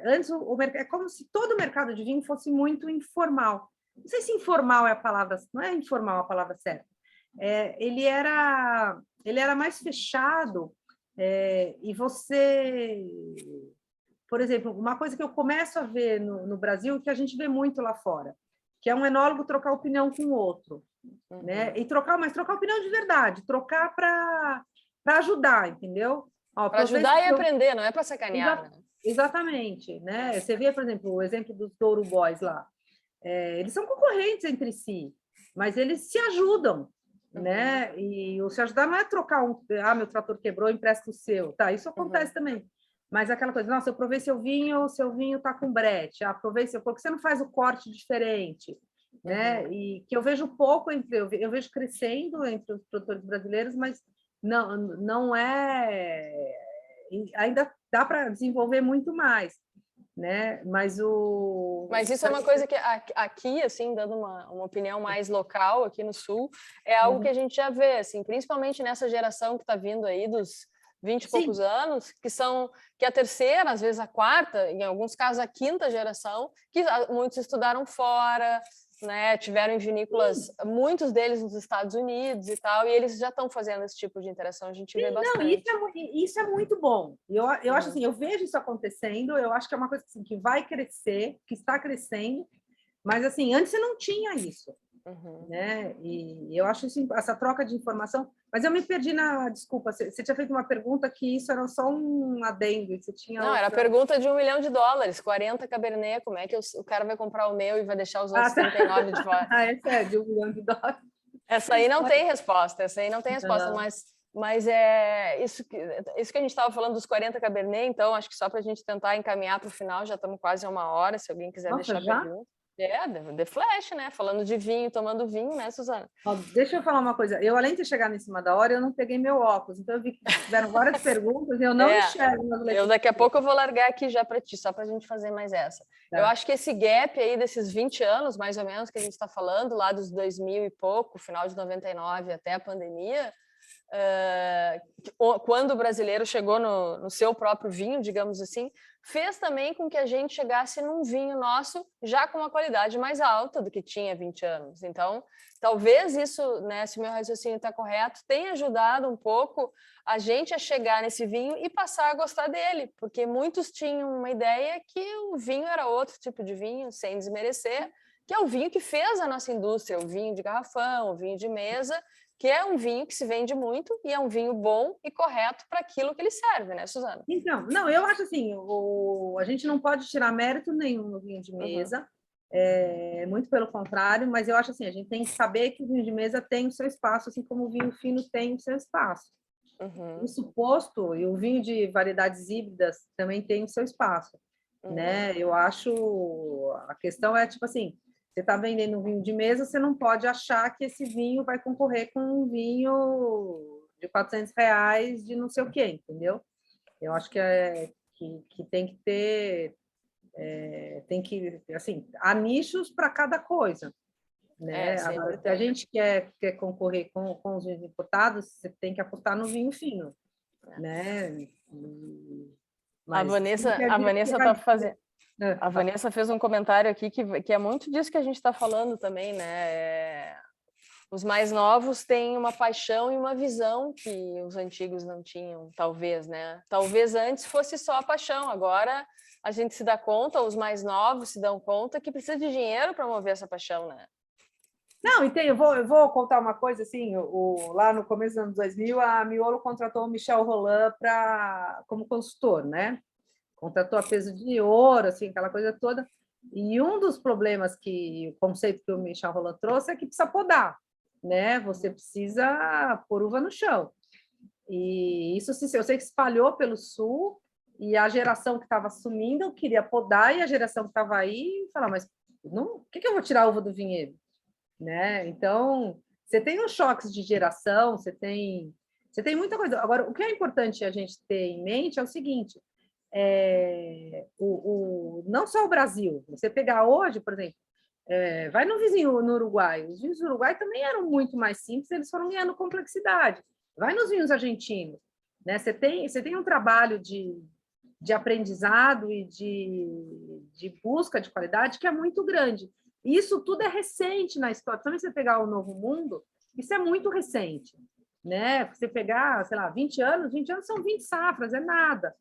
Antes, é como se todo o mercado de vinho fosse muito informal. Não sei se informal é a palavra, não é informal a palavra certa. Ele era mais fechado, e você... Por exemplo, uma coisa que eu começo a ver no Brasil, que a gente vê muito lá fora, que é um enólogo trocar opinião com o outro, né? E trocar opinião de verdade, trocar para ajudar, entendeu? Para ajudar e aprender, não é para sacanear. Né? Exatamente, né? Você vê, por exemplo, o exemplo dos Douro Boys lá. Eles são concorrentes entre si, mas eles se ajudam, né? E o se ajudar não é trocar meu trator quebrou, empresta o seu, tá? Isso acontece também. Mas aquela coisa, nossa, eu provei seu vinho está com brete, provei por que você não faz o corte diferente, né? E que eu vejo pouco eu vejo crescendo entre os produtores brasileiros, mas não é, ainda dá para desenvolver muito mais, né? Mas isso é uma coisa que aqui, assim, dando uma opinião mais local aqui no Sul, é algo que a gente já vê, assim, principalmente nessa geração que está vindo aí dos 20 e poucos anos, que a terceira, às vezes a quarta, em alguns casos a quinta geração, que muitos estudaram fora, né, tiveram em vinícolas, muitos deles nos Estados Unidos e tal, e eles já estão fazendo esse tipo de interação, a gente vê bastante. Isso é muito bom. Eu acho assim, eu vejo isso acontecendo, eu acho que é uma coisa assim, que vai crescer, que está crescendo, mas assim, antes você não tinha isso. Né? E eu acho isso, essa troca de informação, mas eu me perdi desculpa, você tinha feito uma pergunta que isso era só um adendo, você tinha era a pergunta de $1 milhão, 40 Cabernet, como é que o cara vai comprar o meu e vai deixar os outros 39 de fora? Essa é de $1 milhão. Essa aí não tem resposta, mas é isso que a gente estava falando dos 40 Cabernet, então acho que só para a gente tentar encaminhar para o final, já estamos quase a 1 hora, se alguém quiser deixar pergunta. The Flash, né? Falando de vinho, tomando vinho, né, Suzana? Deixa eu falar uma coisa. Eu, além de chegar em cima da hora, eu não peguei meu óculos. Então, eu vi que tiveram várias perguntas e eu não enxergo. Daqui a pouco eu vou largar aqui já para ti, só para a gente fazer mais essa. Eu acho que esse gap aí desses 20 anos, mais ou menos, que a gente está falando, lá dos 2000 e pouco, final de 99 até a pandemia, quando o brasileiro chegou no seu próprio vinho, digamos assim, fez também com que a gente chegasse num vinho nosso já com uma qualidade mais alta do que tinha 20 anos. Então, talvez isso, né, se o meu raciocínio está correto, tenha ajudado um pouco a gente a chegar nesse vinho e passar a gostar dele, porque muitos tinham uma ideia que o vinho era outro tipo de vinho, sem desmerecer, que é o vinho que fez a nossa indústria, o vinho de garrafão, o vinho de mesa, que é um vinho que se vende muito e é um vinho bom e correto para aquilo que ele serve, né, Suzana? Então, não, eu acho assim, a gente não pode tirar mérito nenhum no vinho de mesa, muito pelo contrário, mas eu acho assim, a gente tem que saber que o vinho de mesa tem o seu espaço, assim como o vinho fino tem o seu espaço. Isso posto, e o vinho de variedades híbridas também tem o seu espaço, né? Eu acho, a questão é tipo assim, você está vendendo um vinho de mesa, você não pode achar que esse vinho vai concorrer com um vinho de R$ 400 de não sei o quê, entendeu? Eu acho que tem que ter, tem que, assim, há nichos para cada coisa, né? Agora, se a gente quer concorrer com os vinhos importados, você tem que apostar no vinho fino, né? Mas a Vanessa tá fazendo. A Vanessa fez um comentário aqui que é muito disso que a gente está falando também, né? Os mais novos têm uma paixão e uma visão que os antigos não tinham, talvez, né? Talvez antes fosse só a paixão, agora a gente se dá conta, os mais novos se dão conta que precisa de dinheiro para mover essa paixão, né? Não, eu vou contar uma coisa, assim, lá no começo dos anos 2000, a Miolo contratou o Michel Rolland como consultor, né? Contratou a peso de ouro, assim, aquela coisa toda. E um dos problemas o conceito que o Michel Rolland trouxe é que precisa podar, né? Você precisa pôr uva no chão. E isso, eu sei que espalhou pelo sul, e a geração que estava assumindo queria podar, e a geração que estava aí falava, mas por que eu vou tirar a uva do vinhedo? Né? Então, você tem os choques de geração, você tem muita coisa. Agora, o que é importante a gente ter em mente é o seguinte, não só o Brasil, você pegar hoje, por exemplo, vai no vizinho no Uruguai, os vinhos do Uruguai também eram muito mais simples, eles foram ganhando complexidade. Vai nos vinhos argentinos, né? Você tem um trabalho de aprendizado e de busca de qualidade que é muito grande. E isso tudo é recente na história. Também você pegar o Novo Mundo, isso é muito recente, né? Você pegar, sei lá, 20 anos são 20 safras, é nada.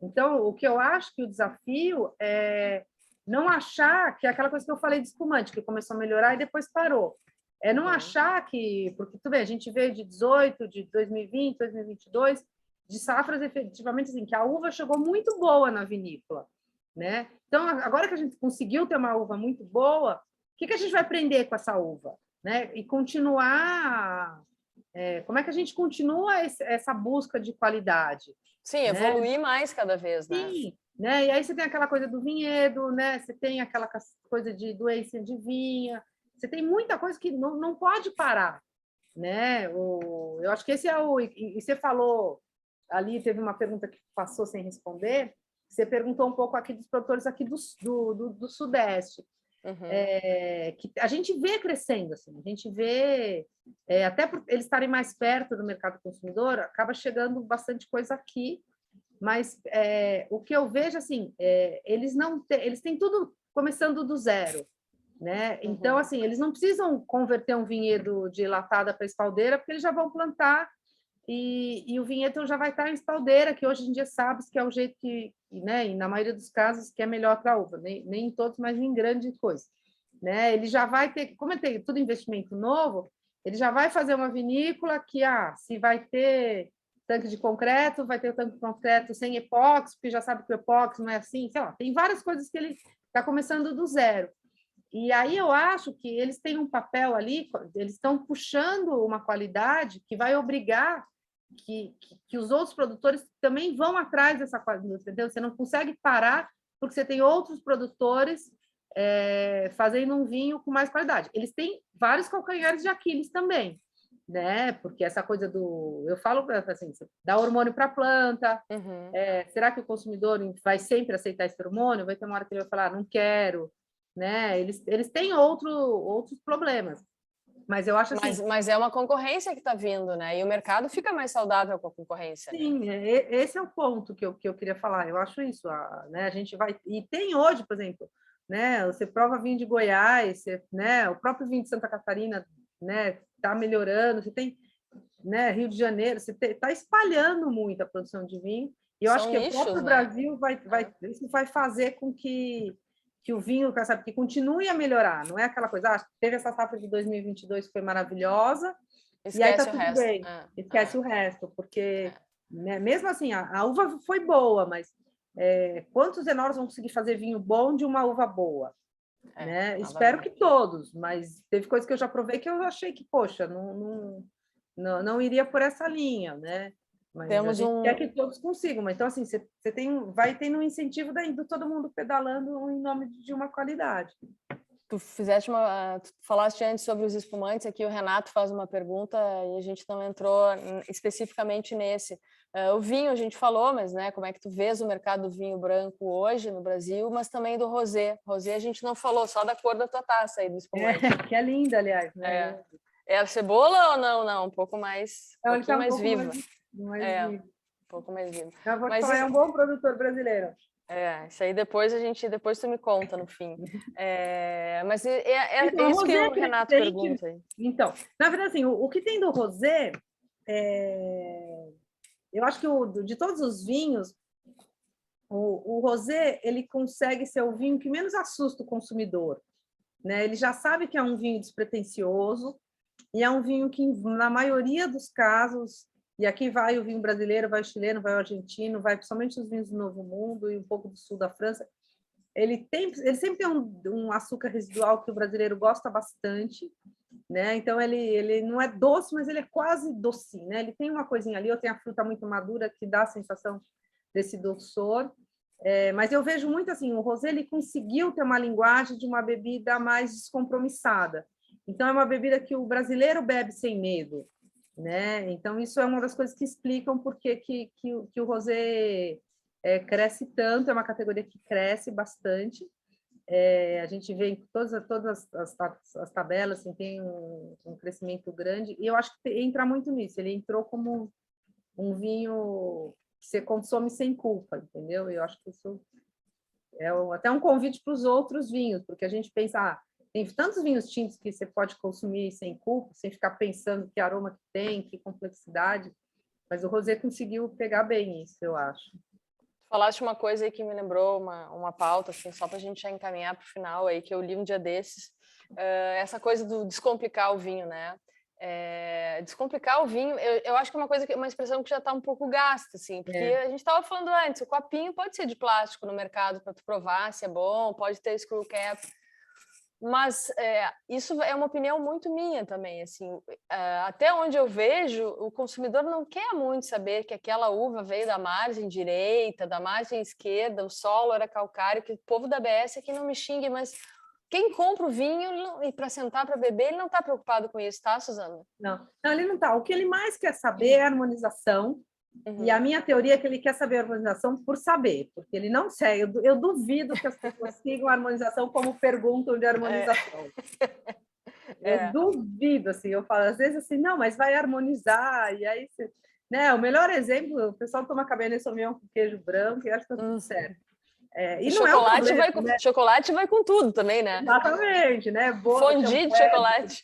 Então, o que eu acho que o desafio é não achar que é aquela coisa que eu falei de espumante, que começou a melhorar e depois parou. É não achar que, porque tudo bem, a gente veio de 18, de 2020, 2022, de safras efetivamente assim, que a uva chegou muito boa na vinícola, né? Então, agora que a gente conseguiu ter uma uva muito boa, o que a gente vai aprender com essa uva? Né? E continuar... como é que a gente continua essa busca de qualidade? Sim, evoluir mais cada vez, né? Sim, né? E aí você tem aquela coisa do vinhedo, né? Você tem aquela coisa de doença de vinha, você tem muita coisa que não pode parar, né? Eu acho que esse é o... E você falou ali, teve uma pergunta que passou sem responder, você perguntou um pouco aqui dos produtores aqui do Sudeste, que a gente vê crescendo, assim, a gente vê, até por eles estarem mais perto do mercado consumidor, acaba chegando bastante coisa aqui, mas o que eu vejo, assim, eles têm tudo começando do zero, né? Então, assim, eles não precisam converter um vinhedo de latada para espaldeira, porque eles já vão plantar e o vinhedo já vai estar em espaldeira, que hoje em dia sabe que é o jeito que, né, e na maioria dos casos, que é melhor para a uva, nem em todos, mas em grande coisa, né? Ele já vai ter, como tem tudo investimento novo, ele já vai fazer uma vinícola que, se vai ter tanque de concreto, vai ter o tanque de concreto sem epóxi, porque já sabe que o epóxi não é assim, sei lá, tem várias coisas que ele está começando do zero. E aí eu acho que eles têm um papel ali, eles estão puxando uma qualidade que vai obrigar que os outros produtores também vão atrás dessa qualidade, entendeu? Você não consegue parar porque você tem outros produtores fazendo um vinho com mais qualidade. Eles têm vários calcanhares de Aquiles também, né? Porque essa coisa eu falo assim, dá hormônio para a planta, será que o consumidor vai sempre aceitar esse hormônio? Vai ter uma hora que ele vai falar, não quero, né? Eles têm outros problemas. Mas eu acho assim... Mas é uma concorrência que está vindo, né? E o mercado fica mais saudável com a concorrência. Sim, né? Esse é o ponto que eu queria falar. Eu acho isso, né? A gente vai... E tem hoje, por exemplo, né? Você prova vinho de Goiás, né? O próprio vinho de Santa Catarina, né? Está melhorando. Você tem, né? Rio de Janeiro, você está espalhando muito a produção de vinho. E eu acho que o próprio Brasil isso vai fazer com que o vinho, sabe, que continue a melhorar. Não é aquela coisa, teve essa safra de 2022 que foi maravilhosa, e aí tá tudo bem. Esquece o resto, porque né, mesmo assim, a uva foi boa, mas quantos enólogos vão conseguir fazer vinho bom de uma uva boa? né? Espero que todos, mas teve coisas que eu já provei que eu achei que, poxa, não iria por essa linha, né? Mas a gente quer que todos consigam. Então, assim, você vai tendo um incentivo de todo mundo pedalando em nome de uma qualidade. Tu falaste antes sobre os espumantes, aqui o Renato faz uma pergunta e a gente não entrou especificamente nesse. O vinho a gente falou, mas né, como é que tu vês o mercado do vinho branco hoje no Brasil, mas também do rosé. Rosé a gente não falou, só da cor da tua taça aí do espumante. Que é linda, aliás. Né? É a cebola ou não? Não, um pouco mais, um pouquinho mais viva. Um pouco mais viva. Eu vou te falar, é um bom produtor brasileiro. Isso aí depois tu me conta no fim. Mas então, isso que o Renato pergunta aí. Então, na verdade, assim, o que tem do rosé, eu acho que de todos os vinhos, o rosé ele consegue ser o vinho que menos assusta o consumidor, né? Ele já sabe que é um vinho despretensioso e é um vinho que, na maioria dos casos, e aqui vai o vinho brasileiro, vai o chileno, vai o argentino, vai principalmente os vinhos do Novo Mundo e um pouco do sul da França. Ele sempre tem um açúcar residual que o brasileiro gosta bastante, né? Então ele não é doce, mas ele é quase docinho, né? Ele tem uma coisinha ali, ou tem a fruta muito madura que dá a sensação desse doçor. Mas eu vejo muito assim, o rosé ele conseguiu ter uma linguagem de uma bebida mais descompromissada. Então é uma bebida que o brasileiro bebe sem medo, né? Então isso é uma das coisas que explicam por que o rosé cresce tanto, é uma categoria que cresce bastante. A gente vê em todas as tabelas, assim, tem um crescimento grande, e eu acho que entra muito nisso, ele entrou como um vinho que você consome sem culpa, entendeu? Eu acho que isso é até um convite para os outros vinhos, porque a gente pensa, tem tantos vinhos tintos que você pode consumir sem culpa, sem ficar pensando que aroma que tem, que complexidade, mas o rosé conseguiu pegar bem isso, eu acho. Falaste uma coisa aí que me lembrou uma pauta, assim, só para a gente já encaminhar para o final, aí, que eu li um dia desses, essa coisa do descomplicar o vinho, né? Descomplicar o vinho, eu acho que é uma expressão que já está um pouco gasta, assim, porque a gente estava falando antes, o copinho pode ser de plástico no mercado para tu provar se é bom, pode ter screw cap, mas isso é uma opinião muito minha também, assim, até onde eu vejo, o consumidor não quer muito saber que aquela uva veio da margem direita, da margem esquerda, o solo era calcário, que o povo da BS aqui não me xingue, mas quem compra o vinho e para sentar para beber, ele não está preocupado com isso, tá, Suzana? Não, ele não está. O que ele mais quer saber é a harmonização. E a minha teoria é que ele quer saber a harmonização por saber, porque ele não segue. Eu duvido que as pessoas sigam a harmonização como perguntam de harmonização. Eu duvido, assim, eu falo às vezes assim, não, mas vai harmonizar, e aí você... né? O melhor exemplo, o pessoal toma Cabernet Sauvignon com queijo branco e acha que está tudo certo. E não chocolate, é problema, né? Chocolate vai com tudo também, né? Exatamente, né? Fondue de chocolate.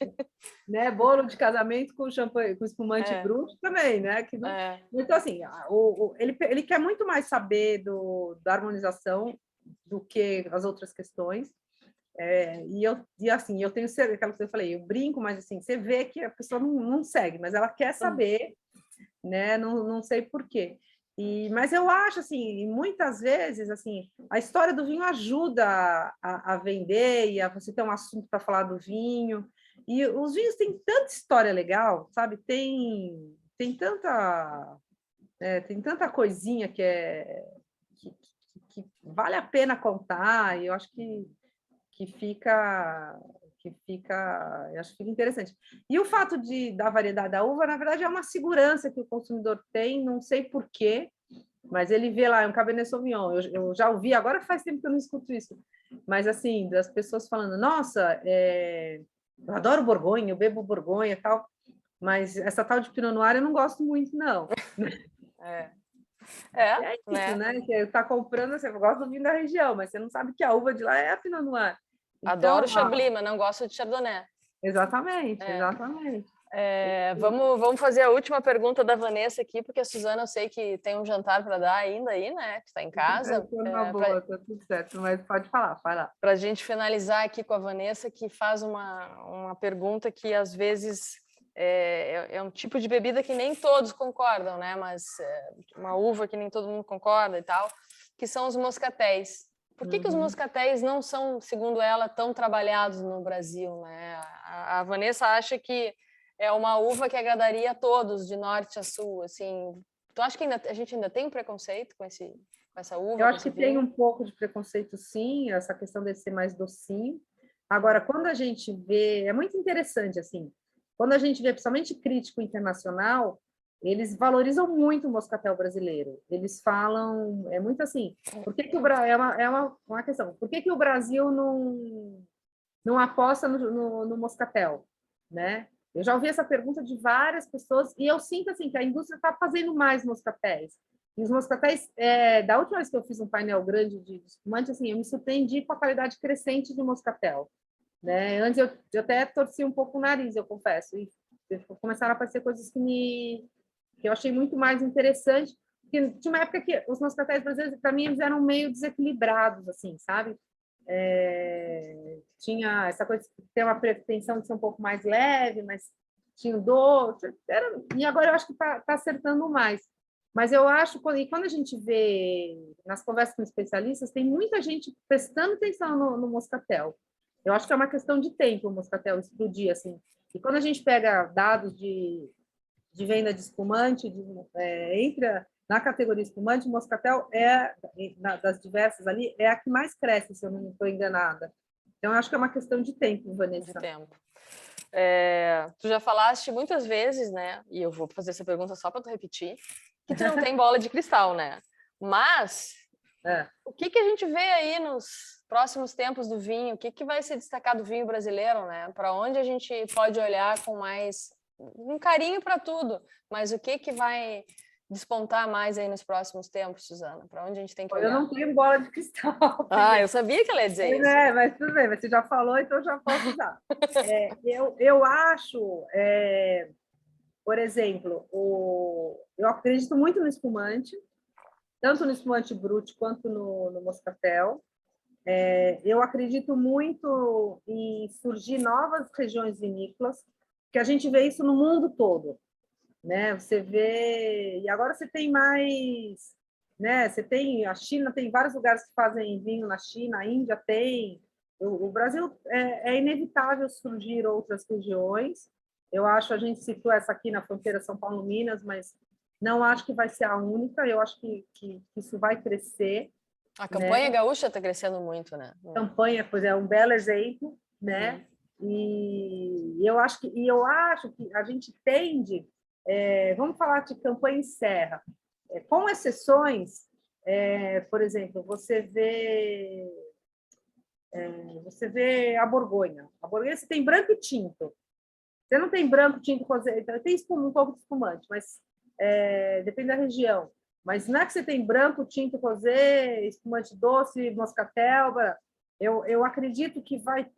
Né? Bolo de casamento com champanhe, com espumante bruto também, né? Que não... Então, assim, ele quer muito mais saber da harmonização do que as outras questões. E assim, eu tenho certeza, aquela que eu falei, eu brinco, mas assim, você vê que a pessoa não segue, mas ela quer saber, né? Não sei por quê. Mas eu acho, assim, muitas vezes, assim, a história do vinho ajuda a vender e a você ter um assunto para falar do vinho. E os vinhos têm tanta história legal, sabe? Tem tanta coisinha que vale a pena contar, e eu acho que fica interessante. E o fato da variedade da uva, na verdade, é uma segurança que o consumidor tem, não sei por quê, mas ele vê lá, é um Cabernet Sauvignon, eu já ouvi, agora faz tempo que eu não escuto isso, mas assim, das pessoas falando, nossa, eu adoro Borgonha, eu bebo Borgonha e tal, mas essa tal de Pinot Noir eu não gosto muito, não. É isso, né? Você está comprando, você gosta do vinho da região, mas você não sabe que a uva de lá é a Pinot Noir. Então, adoro Chablis, mas não gosto de Chardonnay. Exatamente, exatamente. Vamos fazer a última pergunta da Vanessa aqui, porque a Suzana, eu sei que tem um jantar para dar ainda aí, né? Que está em casa. Boa, tá tudo certo, mas pode falar, vai lá. Para a gente finalizar aqui com a Vanessa, que faz uma pergunta que às vezes é um tipo de bebida que nem todos concordam, né? Mas uma uva que nem todo mundo concorda e tal, que são os moscatéis. Por que os moscatéis não são, segundo ela, tão trabalhados no Brasil, né? A Vanessa acha que é uma uva que agradaria a todos, de norte a sul, assim. Tu acha que a gente ainda tem um preconceito com essa uva? Eu acho que tem um pouco de preconceito, sim, essa questão de ser mais docinho. Agora, quando a gente vê, é muito interessante, assim, quando a gente vê, principalmente crítico internacional, eles valorizam muito o moscatel brasileiro. Eles falam, é muito assim, por que que uma questão, por que que o Brasil não aposta no moscatel, né? Eu já ouvi essa pergunta de várias pessoas e eu sinto assim que a indústria está fazendo mais moscatéis. E os moscatéis, da última vez que eu fiz um painel grande de espumante, assim, eu me surpreendi com a qualidade crescente de moscatel, né? Antes eu até torci um pouco o nariz, eu confesso, e começaram a aparecer coisas que eu achei muito mais interessante, porque tinha uma época que os moscatéis brasileiros, para mim, eles eram meio desequilibrados, assim, sabe? Tinha essa coisa de ter uma pretensão de ser um pouco mais leve, mas tinha o doce, e agora eu acho que está acertando mais. Mas eu acho, e quando a gente vê nas conversas com especialistas, tem muita gente prestando atenção no moscatel. Eu acho que é uma questão de tempo o moscatel explodir, assim. E quando a gente pega dados de venda de espumante, na categoria espumante, o moscatel das diversas ali, é a que mais cresce, se eu não estou enganada. Então, eu acho que é uma questão de tempo, Vanessa. De tempo. Tu já falaste muitas vezes, né? E eu vou fazer essa pergunta só para tu repetir, que tu não tem bola de cristal, né? Mas o que a gente vê aí nos próximos tempos do vinho? O que vai se destacar do vinho brasileiro, né? Para onde a gente pode olhar com mais um carinho para tudo, mas o que vai despontar mais aí nos próximos tempos, Suzana? Para onde a gente tem que olhar? Eu não tenho bola de cristal. Eu sabia que ela ia dizer isso. Mas tudo bem, você já falou, então já posso usar. Eu acho, por exemplo, eu acredito muito no espumante, tanto no espumante brut quanto no moscatel. Eu acredito muito em surgir novas regiões vinícolas, que a gente vê isso no mundo todo, né? Você vê, e agora você tem mais, né? Você tem a China, tem vários lugares que fazem vinho na China, a Índia tem. O Brasil é inevitável surgir outras regiões. Eu acho, a gente citou essa aqui na fronteira São Paulo-Minas, mas não acho que vai ser a única. Eu acho que isso vai crescer. A campanha gaúcha está crescendo muito, né? Campanha, pois é um belo exemplo, né? E eu acho que a gente tende, vamos falar de campanha em serra, com exceções, por exemplo, você vê a Borgonha. A Borgonha você tem branco e tinto. Você não tem branco, tinto, tem um pouco de espumante, mas depende da região. Mas não é que você tem branco, tinto, rosé, espumante doce, moscatel. Eu acredito que vai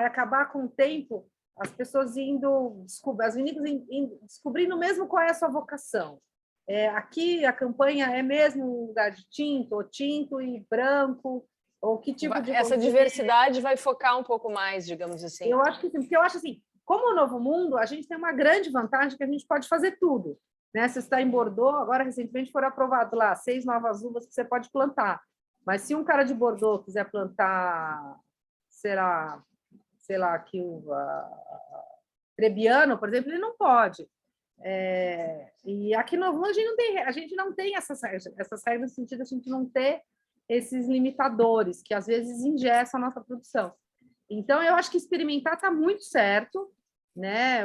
acabar com o tempo as pessoas as vinícolas descobrindo mesmo qual é a sua vocação. Aqui a campanha é mesmo um lugar de tinto e branco, ou que tipo de... Essa diversidade vai focar um pouco mais, digamos assim. Eu acho que sim, porque eu acho assim, como o Novo Mundo, a gente tem uma grande vantagem que a gente pode fazer tudo. Né? Você está em Bordeaux, agora recentemente foram aprovados lá 6 novas uvas que você pode plantar. Mas se um cara de Bordeaux quiser plantar, sei lá, que uva Trebbiano, por exemplo, ele não pode. E aqui no Novo Mundo a gente não tem essas regras no sentido de a gente não ter esses limitadores que às vezes engessam a nossa produção. Então, eu acho que experimentar está muito certo, né?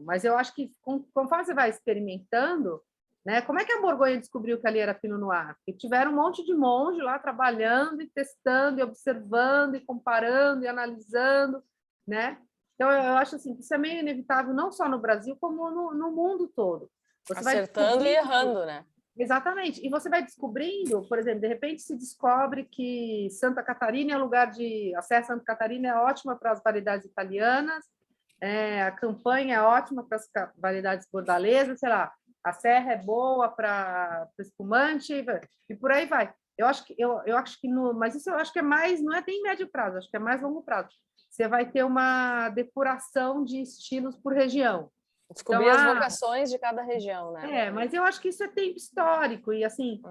Mas eu acho que conforme você vai experimentando, né? Como é que a Borgonha descobriu que ali era Pinot Noir? Porque tiveram um monte de monge lá trabalhando e testando e observando e comparando e analisando, né? Então eu acho assim que isso é meio inevitável não só no Brasil como no mundo todo. Você acertando e errando, né? Exatamente. E você vai descobrindo, por exemplo, de repente se descobre que Santa Catarina é lugar de... A Serra Santa Catarina é ótima para as variedades italianas, a campanha é ótima para as variedades bordalesas, sei lá, a serra é boa para espumante, e por aí vai. Eu acho que mas isso eu acho que é mais, não é nem médio prazo, acho que é mais longo prazo. Você vai ter uma depuração de estilos por região. Descobrir as vocações de cada região, né? Mas eu acho que isso é tempo histórico, e assim,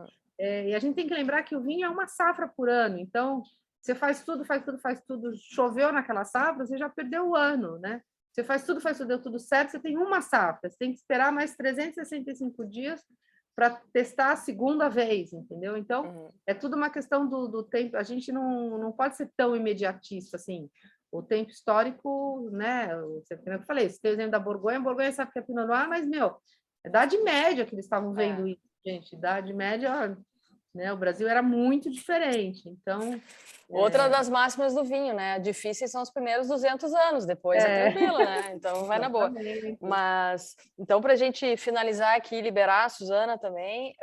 E a gente tem que lembrar que o vinho é uma safra por ano, então você faz tudo, choveu naquela safra, você já perdeu o ano, né? Você faz tudo, deu tudo certo, você tem uma safra, você tem que esperar mais 365 dias para testar a segunda vez, entendeu? Então, é tudo uma questão do tempo, a gente não pode ser tão imediatista assim. O tempo histórico, né? Como eu falei, esse exemplo da Borgonha sabe que é Pinot Noir, mas, meu, é Idade Média que eles estavam vendo isso, gente. Idade Média, né? O Brasil era muito diferente, então... Outra das máximas do vinho, né? Difíceis são os primeiros 200 anos, depois é tranquilo, né? Então vai na boa. Mas, então, para a gente finalizar aqui e liberar a Suzana também,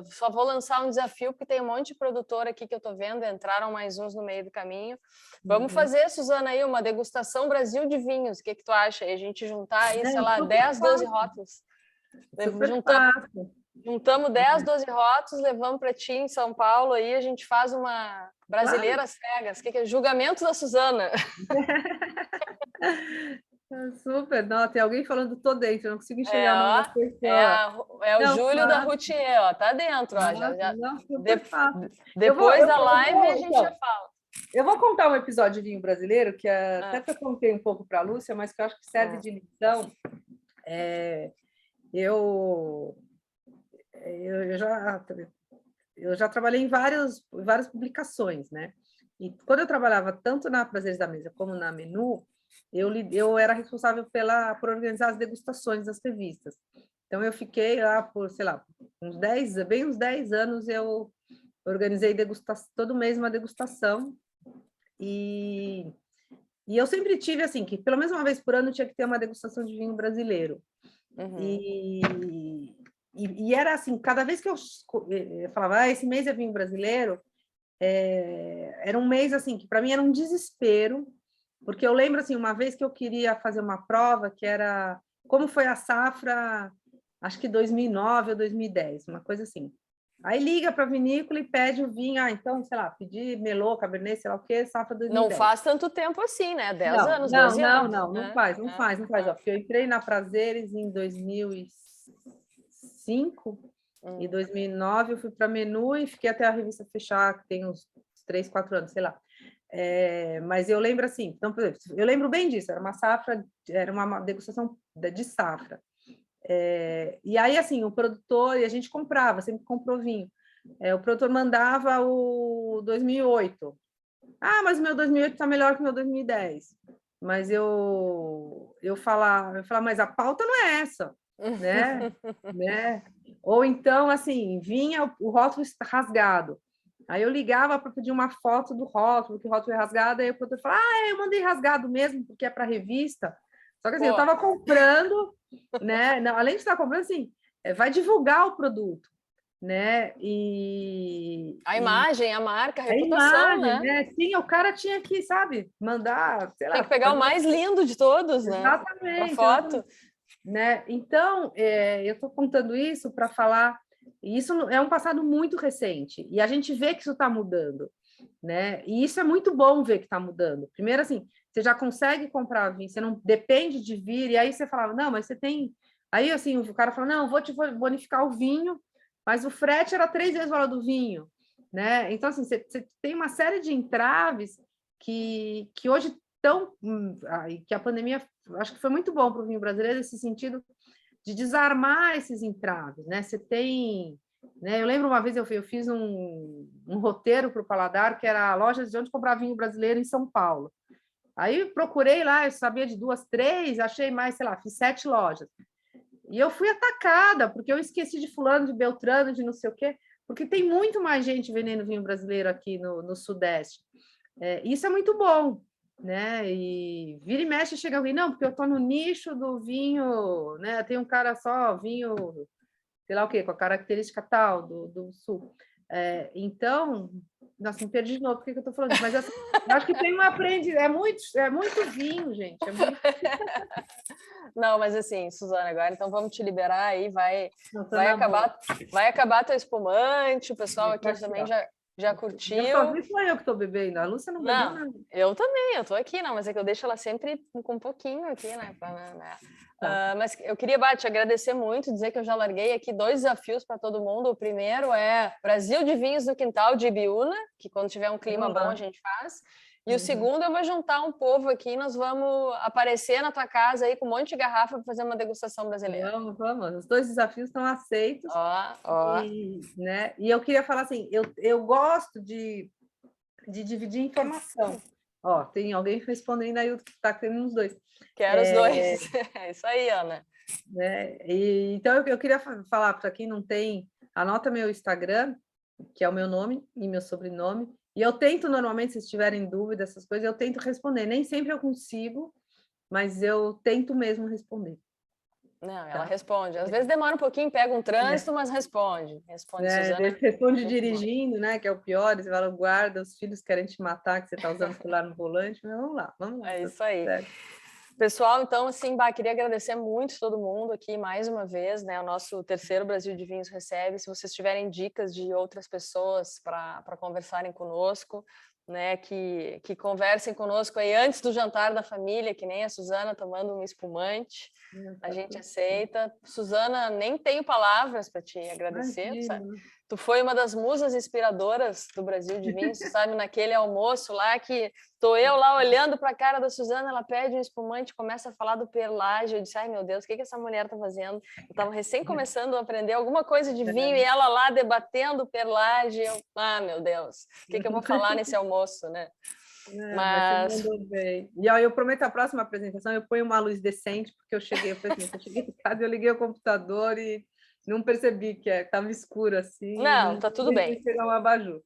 só vou lançar um desafio, porque tem um monte de produtor aqui que eu estou vendo, entraram mais uns no meio do caminho. Vamos fazer, Suzana, aí uma degustação Brasil de vinhos. O que tu acha? E a gente juntar aí, sei lá, 10, 12 rótulos. Juntamos 10, 12 rótulos, levamos para ti em São Paulo, aí a gente faz uma Brasileiras Cegas. O que é julgamento da Suzana? Super, não, tem alguém falando tô dentro, eu não consigo enxergar o nome da pessoa. É o não, Júlio da Routier, ó, tá dentro, ó. Depois da live a gente já fala. Eu vou contar um episódio de vinho brasileiro, que até que eu contei um pouco para a Lúcia, mas que eu acho que serve de lição. Eu já trabalhei em várias publicações, né? E quando eu trabalhava tanto na Prazeres da Mesa como na Menu, eu era responsável por organizar as degustações das revistas. Então, eu fiquei lá por, sei lá, uns 10 anos, eu organizei todo mês uma degustação. E eu sempre tive, assim, que pelo menos uma vez por ano tinha que ter uma degustação de vinho brasileiro. E era assim, cada vez que eu falava, esse mês é vinho brasileiro, era um mês, assim, que para mim era um desespero, porque eu lembro, assim, uma vez que eu queria fazer uma prova, que era como foi a safra, acho que 2009 ou 2010, uma coisa assim. Aí liga para a vinícola e pede o vinho, então, sei lá, pedir Merlot, Cabernet, sei lá o quê, safra 2010. Não faz tanto tempo assim, né? 10 anos, 12 anos. Não faz. Ó, porque eu entrei na Prazeres em 2005, em 2009 eu fui para a Menu e fiquei até a revista fechar, que tem uns 3, 4 anos, sei lá. Mas eu lembro assim, então, por exemplo, eu lembro bem disso, era uma safra, era uma degustação de safra. E aí, assim, o produtor, e a gente comprava, sempre comprou vinho. O produtor mandava o 2008. Mas o meu 2008 está melhor que o meu 2010. Mas eu falava, mas a pauta não é essa, né? Ou então, assim, vinha o rótulo rasgado. Aí eu ligava para pedir uma foto do rótulo, que o rótulo é rasgado, aí o produtor falava, eu mandei rasgado mesmo, porque é para revista. Só que assim, eu estava comprando, né? Não, além de estar comprando, assim, vai divulgar o produto, né? A imagem, a marca, a reputação, né? Sim, o cara tinha que, sabe, mandar, sei lá. Tem que pegar o mais lindo de todos, né? Exatamente. Para foto. Né? Então, eu estou contando isso para falar, isso é um passado muito recente, e a gente vê que isso está mudando, né? E isso é muito bom ver que está mudando. Primeiro, assim, você já consegue comprar vinho, você não depende de vir, e aí você falava, não, mas você tem... Aí, assim, o cara fala, não, vou te bonificar o vinho, mas o frete era 3 vezes o valor do vinho, né? Então, assim, você tem uma série de entraves que hoje estão... que a pandemia, acho que foi muito bom para o vinho brasileiro, nesse sentido de desarmar esses entraves, né? Você tem... Né? Eu lembro uma vez eu fiz um roteiro para o Paladar, que era a loja de onde comprar vinho brasileiro em São Paulo. Aí procurei lá, eu sabia de 2, 3, achei mais, sei lá, fiz 7 lojas. E eu fui atacada, porque eu esqueci de fulano, de Beltrano, de não sei o quê, porque tem muito mais gente vendendo vinho brasileiro aqui no Sudeste. Isso é muito bom, né? E vira e mexe, chega alguém, não, porque eu estou no nicho do vinho, né? Tem um cara só, vinho, sei lá o quê, com a característica tal do Sul. Então, nossa, me perdi de novo, por que eu estou falando isso? Mas assim, eu acho que tem um aprendizado, é muito vinho, gente, é muito... Não, mas assim, Suzana, agora então vamos te liberar aí, vai acabar teu espumante, o pessoal aqui também Já curtiu? Eu só vi, sou eu que estou bebendo. A Lúcia não bebeu nada. Eu também, eu tô aqui, não, mas é que eu deixo ela sempre com um pouquinho aqui, né? Mas eu queria, te agradecer muito, dizer que eu já larguei aqui 2 desafios para todo mundo. O primeiro é Brasil de Vinhos no Quintal de Ibiúna, que quando tiver um clima bom a gente faz. E o segundo, eu vou juntar um povo aqui e nós vamos aparecer na tua casa aí com um monte de garrafa para fazer uma degustação brasileira. Vamos. Os 2 desafios estão aceitos. Né? E eu queria falar assim, eu gosto de dividir informação. Ó, tem alguém respondendo aí, está querendo uns 2. Quero os 2. É isso aí, Ana. Né? Então, eu queria falar para quem não tem, anota meu Instagram, que é o meu nome e meu sobrenome, e eu tento, normalmente, se tiverem dúvidas, essas coisas, eu tento responder. Nem sempre eu consigo, mas eu tento mesmo responder. Não, ela responde. Às vezes demora um pouquinho, pega um trânsito, mas responde. Suzana. Responde dirigindo, né? Que é o pior. Você fala, guarda, os filhos querem te matar, que você está usando o celular no volante. Mas vamos lá. É isso aí. Pessoal, então, assim, queria agradecer muito todo mundo aqui mais uma vez, né? O nosso terceiro Brasil de Vinhos recebe. Se vocês tiverem dicas de outras pessoas para conversarem conosco, né? Que conversem conosco aí antes do jantar da família, que nem a Suzana tomando um espumante. A gente aceita. Suzana, nem tenho palavras para te agradecer. Tu foi uma das musas inspiradoras do Brasil de Vinhos, sabe? Naquele almoço lá que tô eu lá olhando para a cara da Suzana, ela pede um espumante, começa a falar do perlage. Eu disse, ai meu Deus, o que essa mulher tá fazendo? Eu estava recém começando a aprender alguma coisa de vinho e ela lá debatendo perlage. Meu Deus, o que eu vou falar nesse almoço, né? Mas você mandou bem. E ó, eu prometo a próxima apresentação, eu ponho uma luz decente, porque eu cheguei em casa, eu liguei o computador e não percebi que estava escuro assim. Não, tá tudo bem. Pegar um abajur.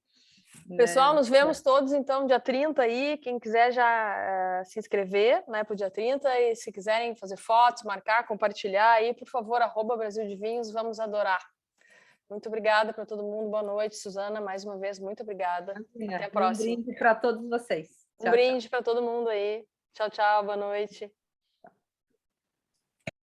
Pessoal, nos vemos todos, então, dia 30 aí. Quem quiser já se inscrever, né, para o dia 30. E se quiserem fazer fotos, marcar, compartilhar aí, por favor, @Brasil de Vinhos, vamos adorar. Muito obrigada para todo mundo. Boa noite, Suzana. Mais uma vez, muito obrigada. Até a próxima. Um brinde para todos vocês. Um brinde para todo mundo aí. Tchau, tchau. Boa noite.